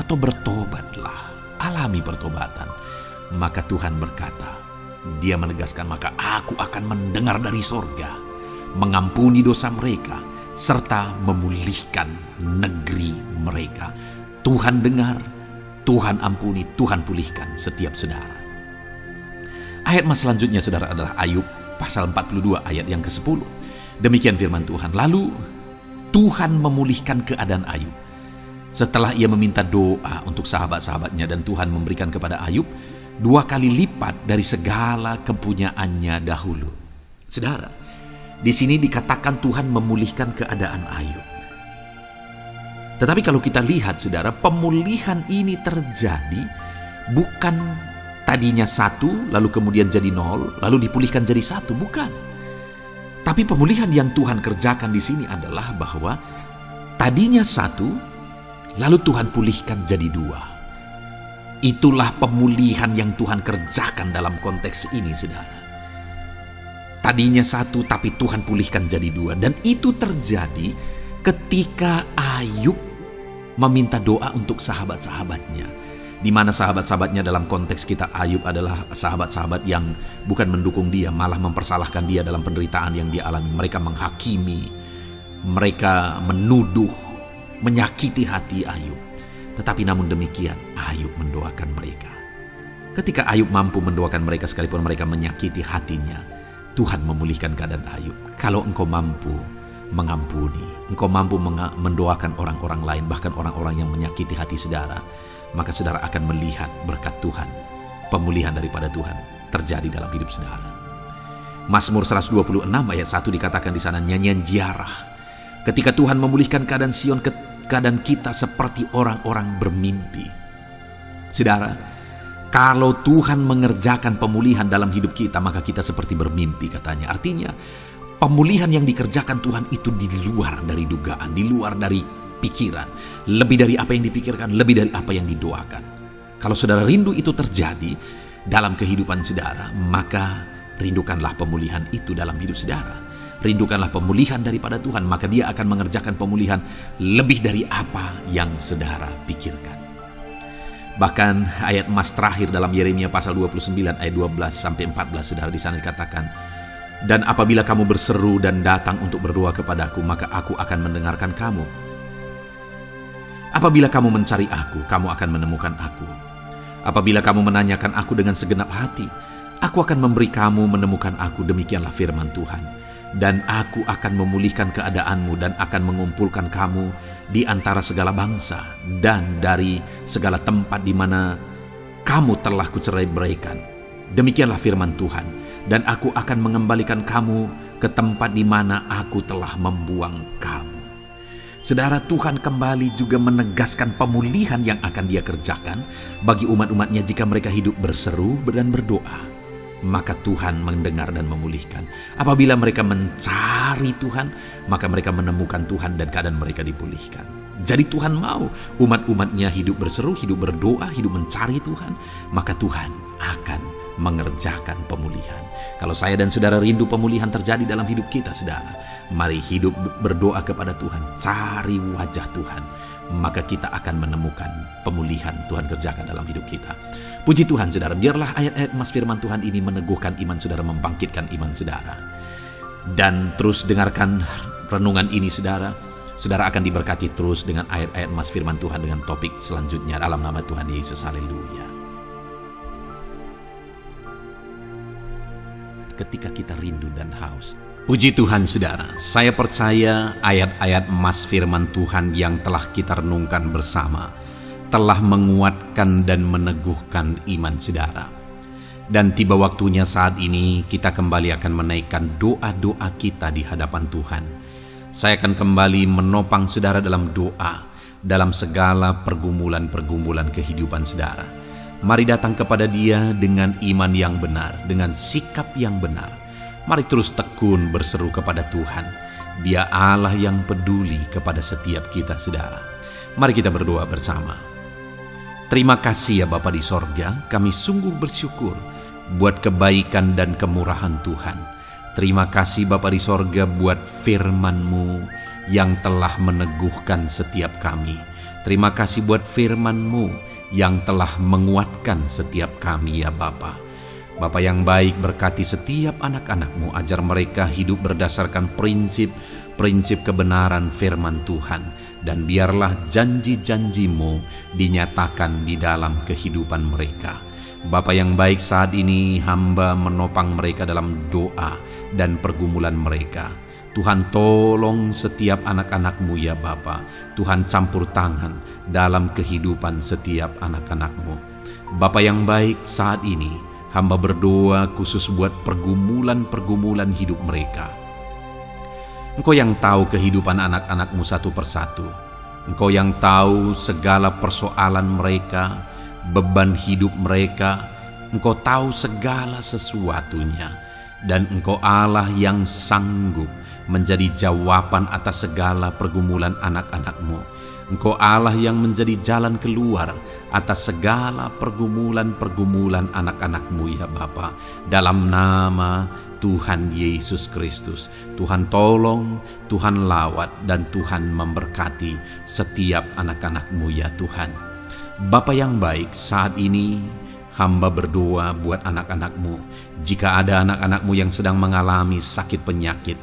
atau bertobatlah, alami pertobatan. Maka Tuhan berkata, Dia menegaskan, maka aku akan mendengar dari sorga, mengampuni dosa mereka, serta memulihkan negeri mereka. Tuhan dengar, Tuhan ampuni, Tuhan pulihkan setiap saudara. Ayat mas selanjutnya saudara adalah Ayub pasal 42 ayat yang ke-10. Demikian firman Tuhan. Lalu Tuhan memulihkan keadaan Ayub. Setelah ia meminta doa untuk sahabat-sahabatnya, dan Tuhan memberikan kepada Ayub 2 kali lipat dari segala kepunyaannya dahulu. Saudara, di sini dikatakan Tuhan memulihkan keadaan Ayub. Tetapi kalau kita lihat saudara, pemulihan ini terjadi bukan tadinya 1 lalu kemudian jadi 0 lalu dipulihkan jadi 1, bukan. Tapi pemulihan yang Tuhan kerjakan di sini adalah bahwa tadinya 1 lalu Tuhan pulihkan jadi 2. Itulah pemulihan yang Tuhan kerjakan dalam konteks ini saudara. Tadinya 1 tapi Tuhan pulihkan jadi 2. Dan itu terjadi ketika Ayub meminta doa untuk sahabat-sahabatnya. Di mana sahabat-sahabatnya dalam konteks kita Ayub adalah sahabat-sahabat yang bukan mendukung dia, malah mempersalahkan dia dalam penderitaan yang dia alami. Mereka menghakimi, mereka menuduh, menyakiti hati Ayub. Tetapi namun demikian Ayub mendoakan mereka. Ketika Ayub mampu mendoakan mereka sekalipun mereka menyakiti hatinya, Tuhan memulihkan keadaan Ayub. Kalau engkau mampu mengampuni, engkau mampu mendoakan orang-orang lain, bahkan orang-orang yang menyakiti hati saudara, maka saudara akan melihat berkat Tuhan, pemulihan daripada Tuhan terjadi dalam hidup saudara. Mazmur 126 ayat 1 dikatakan di sana, nyanyian ziarah. Ketika Tuhan memulihkan keadaan Sion, keadaan kita seperti orang-orang bermimpi. Saudara, kalau Tuhan mengerjakan pemulihan dalam hidup kita, maka kita seperti bermimpi katanya. Artinya, pemulihan yang dikerjakan Tuhan itu di luar dari dugaan, di luar dari pikiran, lebih dari apa yang dipikirkan, lebih dari apa yang didoakan. Kalau saudara rindu itu terjadi dalam kehidupan saudara, maka rindukanlah pemulihan itu dalam hidup saudara. Rindukanlah pemulihan daripada Tuhan, maka Dia akan mengerjakan pemulihan lebih dari apa yang saudara pikirkan. Bahkan ayat emas terakhir dalam Yeremia pasal 29 ayat 12 sampai 14 saudara, di sana dikatakan, dan apabila kamu berseru dan datang untuk berdoa kepadaku, maka aku akan mendengarkan kamu. Apabila kamu mencari aku, kamu akan menemukan aku. Apabila kamu menanyakan aku dengan segenap hati, aku akan memberi kamu menemukan aku. Demikianlah firman Tuhan. Dan aku akan memulihkan keadaanmu dan akan mengumpulkan kamu di antara segala bangsa dan dari segala tempat di mana kamu telah kucerai-beraikan. Demikianlah firman Tuhan. Dan aku akan mengembalikan kamu ke tempat di mana aku telah membuang kamu. Saudara, Tuhan kembali juga menegaskan pemulihan yang akan Dia kerjakan bagi umat-umatnya jika mereka hidup berseru dan berdoa. Maka Tuhan mendengar dan memulihkan. Apabila mereka mencari Tuhan, maka mereka menemukan Tuhan dan keadaan mereka dipulihkan. Jadi Tuhan mau umat-umatnya hidup berseru, hidup berdoa, hidup mencari Tuhan, maka Tuhan akan mengerjakan pemulihan. Kalau saya dan saudara rindu pemulihan terjadi dalam hidup kita, saudara, mari hidup berdoa kepada Tuhan, cari wajah Tuhan, maka kita akan menemukan pemulihan Tuhan kerjakan dalam hidup kita. Puji Tuhan saudara, biarlah ayat-ayat emas firman Tuhan ini meneguhkan iman saudara, membangkitkan iman saudara. Dan terus dengarkan renungan ini saudara. Saudara akan diberkati terus dengan ayat-ayat emas firman Tuhan dengan topik selanjutnya dalam nama Tuhan Yesus. Haleluya. Ketika kita rindu dan haus. Puji Tuhan saudara, saya percaya ayat-ayat emas firman Tuhan yang telah kita renungkan bersama telah menguatkan dan meneguhkan iman saudara. Dan tiba waktunya saat ini kita kembali akan menaikkan doa-doa kita di hadapan Tuhan. Saya akan kembali menopang saudara dalam doa, dalam segala pergumulan-pergumulan kehidupan saudara. Mari datang kepada Dia dengan iman yang benar, dengan sikap yang benar. Mari terus tekun berseru kepada Tuhan. Dia Allah yang peduli kepada setiap kita saudara. Mari kita berdoa bersama. Terima kasih ya Bapa di sorga, kami sungguh bersyukur buat kebaikan dan kemurahan Tuhan. Terima kasih Bapa di sorga buat firman-Mu yang telah meneguhkan setiap kami. Terima kasih buat firman-Mu yang telah menguatkan setiap kami ya Bapa. Bapa yang baik, berkati setiap anak-anak-Mu, ajar mereka hidup berdasarkan prinsip kebenaran firman Tuhan, dan biarlah janji-janji-Mu dinyatakan di dalam kehidupan mereka. Bapa yang baik, saat ini hamba menopang mereka dalam doa dan pergumulan mereka. Tuhan tolong setiap anak-anak-Mu ya Bapa. Tuhan campur tangan dalam kehidupan setiap anak-anak-Mu. Bapa yang baik, saat ini hamba berdoa khusus buat pergumulan-pergumulan hidup mereka. Engkau yang tahu kehidupan anak-anak-Mu satu persatu. Engkau yang tahu segala persoalan mereka, beban hidup mereka. Engkau tahu segala sesuatunya, dan Engkau Allah yang sanggup menjadi jawaban atas segala pergumulan anak-anak-Mu. Engkau Allah yang menjadi jalan keluar atas segala pergumulan-pergumulan anak-anak-Mu ya Bapa. Dalam nama Tuhan Yesus Kristus, Tuhan tolong, Tuhan lawat, dan Tuhan memberkati setiap anak-anak-Mu ya Tuhan. Bapa yang baik, saat ini hamba berdoa buat anak-anak-Mu. Jika ada anak-anak-Mu yang sedang mengalami sakit penyakit,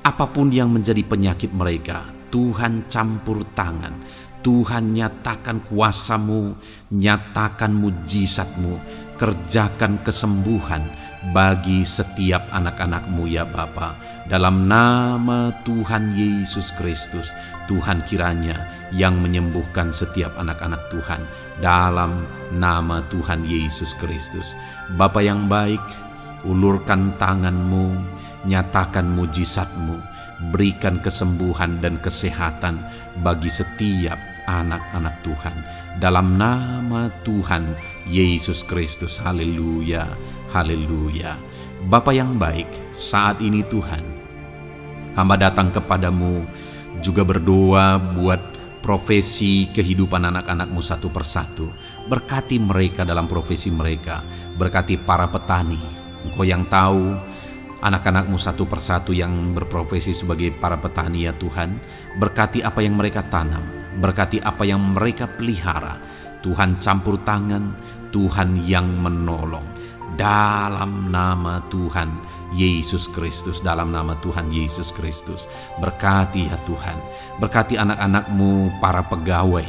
apapun yang menjadi penyakit mereka, Tuhan campur tangan. Tuhan nyatakan kuasa-Mu, nyatakan mujizat-Mu, kerjakan kesembuhan bagi setiap anak-anak-Mu ya Bapa. Dalam nama Tuhan Yesus Kristus, Tuhan kiranya yang menyembuhkan setiap anak-anak Tuhan. Dalam nama Tuhan Yesus Kristus. Bapa yang baik, ulurkan tangan-Mu, nyatakan mujizat-Mu, berikan kesembuhan dan kesehatan bagi setiap anak-anak Tuhan. Dalam nama Tuhan Yesus Kristus. Haleluya, haleluya. Bapa yang baik, saat ini Tuhan, hamba datang kepadamu juga berdoa buat profesi kehidupan anak-anak-Mu satu persatu. Berkati mereka dalam profesi mereka. Berkati para petani. Engkau yang tahu anak-anak-Mu satu persatu yang berprofesi sebagai para petani ya Tuhan. Berkati apa yang mereka tanam. Berkati apa yang mereka pelihara. Tuhan campur tangan, Tuhan yang menolong. Dalam nama Tuhan Yesus Kristus, dalam nama Tuhan Yesus Kristus. Berkati ya Tuhan. Berkati anak-anak-Mu para pegawai.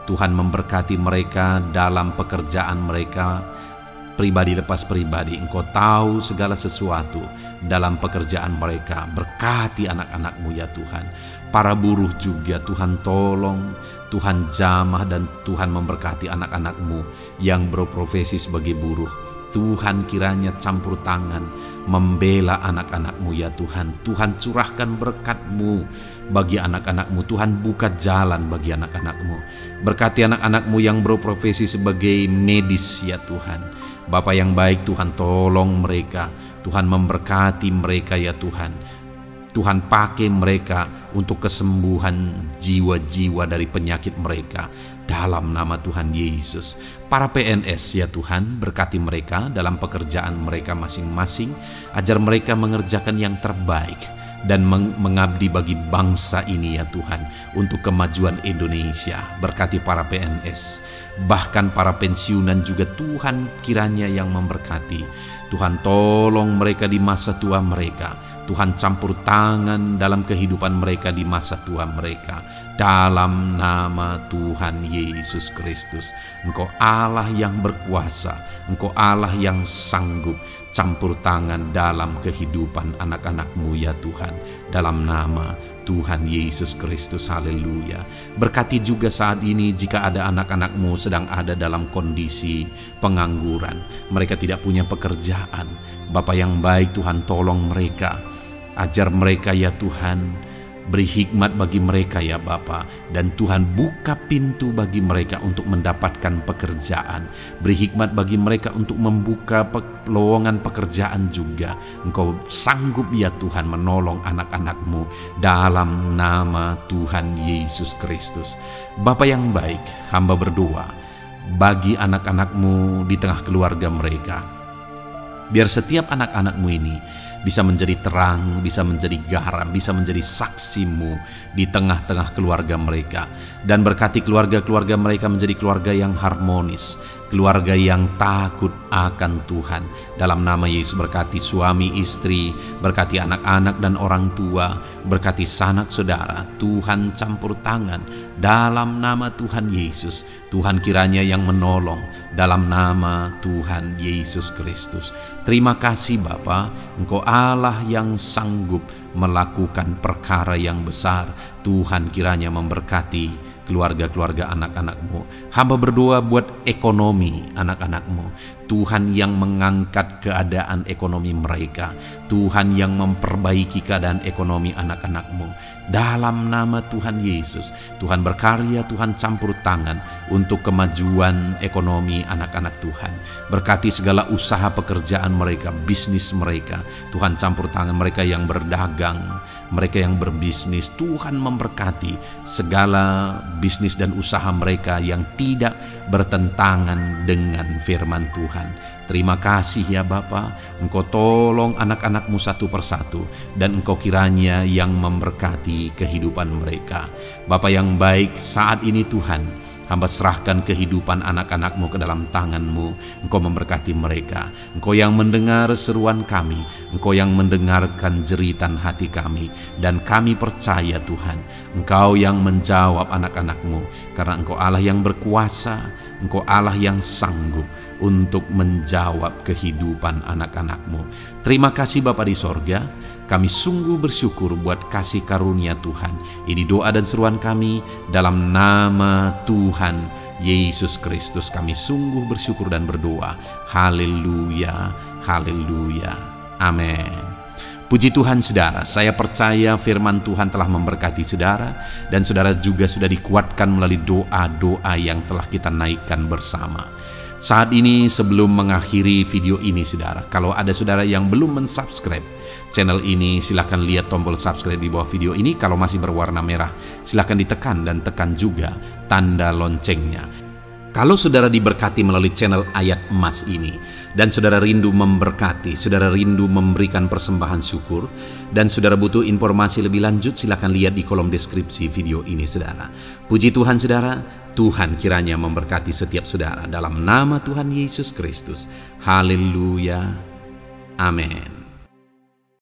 Tuhan memberkati mereka dalam pekerjaan mereka, pribadi lepas pribadi. Engkau tahu segala sesuatu dalam pekerjaan mereka. Berkati anak-anak-Mu ya Tuhan. Para buruh juga Tuhan tolong, Tuhan jamah, dan Tuhan memberkati anak-anak-Mu yang berprofesi sebagai buruh. Tuhan kiranya campur tangan membela anak-anak-Mu ya Tuhan. Tuhan curahkan berkat-Mu bagi anak-anak-Mu. Tuhan buka jalan bagi anak-anak-Mu. Berkati anak-anak-Mu yang berprofesi sebagai medis ya Tuhan. Bapa yang baik, Tuhan tolong mereka. Tuhan memberkati mereka ya Tuhan. Tuhan pakai mereka untuk kesembuhan jiwa-jiwa dari penyakit mereka. Dalam nama Tuhan Yesus. Para PNS ya Tuhan, berkati mereka dalam pekerjaan mereka masing-masing. Ajar mereka mengerjakan yang terbaik dan mengabdi bagi bangsa ini ya Tuhan, untuk kemajuan Indonesia. Berkati para PNS. bahkan para pensiunan juga Tuhan kiranya yang memberkati. Tuhan tolong mereka di masa tua mereka. Tuhan campur tangan dalam kehidupan mereka di masa tua mereka. Dalam nama Tuhan Yesus Kristus. Engkau Allah yang berkuasa, Engkau Allah yang sanggup. Campur tangan dalam kehidupan anak-anak-Mu ya Tuhan. Dalam nama Tuhan Yesus Kristus, haleluya. Berkati juga saat ini jika ada anak-anak-Mu sedang ada dalam kondisi pengangguran. Mereka tidak punya pekerjaan. Bapa yang baik, Tuhan tolong mereka. Ajar mereka ya Tuhan. Beri hikmat bagi mereka ya Bapa, dan Tuhan buka pintu bagi mereka untuk mendapatkan pekerjaan. Beri hikmat bagi mereka untuk membuka lowongan pekerjaan juga. Engkau sanggup ya Tuhan menolong anak-anak-Mu dalam nama Tuhan Yesus Kristus. Bapa yang baik, hamba berdoa bagi anak-anak-Mu di tengah keluarga mereka. Biar setiap anak-anak-Mu ini bisa menjadi terang, bisa menjadi garam, bisa menjadi saksi-Mu di tengah-tengah keluarga mereka. Dan berkati keluarga-keluarga mereka menjadi keluarga yang harmonis, keluarga yang takut akan Tuhan. Dalam nama Yesus berkati suami istri, berkati anak-anak dan orang tua, berkati sanak saudara. Tuhan campur tangan dalam nama Tuhan Yesus. Tuhan kiranya yang menolong dalam nama Tuhan Yesus Kristus. Terima kasih Bapa, Engkau Allah yang sanggup melakukan perkara yang besar. Tuhan kiranya memberkati keluarga-keluarga anak-anak-Mu. Hamba berdoa buat ekonomi anak-anak-Mu. Tuhan yang mengangkat keadaan ekonomi mereka. Tuhan yang memperbaiki keadaan ekonomi anak-anak-Mu. Dalam nama Tuhan Yesus, Tuhan berkarya, Tuhan campur tangan untuk kemajuan ekonomi anak-anak Tuhan. Berkati segala usaha pekerjaan mereka, bisnis mereka. Tuhan campur tangan mereka yang berdagang, mereka yang berbisnis. Tuhan memberkati segala bisnis dan usaha mereka yang tidak bertentangan dengan firman Tuhan. Terima kasih ya Bapa, Engkau tolong anak-anak-Mu satu persatu, dan Engkau kiranya yang memberkati kehidupan mereka. Bapa yang baik, saat ini Tuhan, hamba serahkan kehidupan anak-anak-Mu ke dalam tangan-Mu. Engkau memberkati mereka. Engkau yang mendengar seruan kami, Engkau yang mendengarkan jeritan hati kami, dan kami percaya Tuhan, Engkau yang menjawab anak-anak-Mu, karena Engkau Allah yang berkuasa, Engkau Allah yang sanggup untuk menjawab kehidupan anak-anak-Mu. Terima kasih Bapa di sorga. Kami sungguh bersyukur buat kasih karunia Tuhan. Ini doa dan seruan kami dalam nama Tuhan Yesus Kristus. Kami sungguh bersyukur dan berdoa. Haleluya, haleluya, amin. Puji Tuhan saudara, saya percaya firman Tuhan telah memberkati saudara, dan saudara juga sudah dikuatkan melalui doa-doa yang telah kita naikkan bersama. Saat ini sebelum mengakhiri video ini saudara, kalau ada saudara yang belum mensubscribe channel ini, silakan lihat tombol subscribe di bawah video ini. Kalau masih berwarna merah, silakan ditekan dan tekan juga tanda loncengnya. Kalau saudara diberkati melalui channel Ayat Emas ini, dan saudara rindu memberkati, saudara rindu memberikan persembahan syukur, dan saudara butuh informasi lebih lanjut, silakan lihat di kolom deskripsi video ini saudara. Puji Tuhan saudara, Tuhan kiranya memberkati setiap saudara dalam nama Tuhan Yesus Kristus. Haleluya, amin.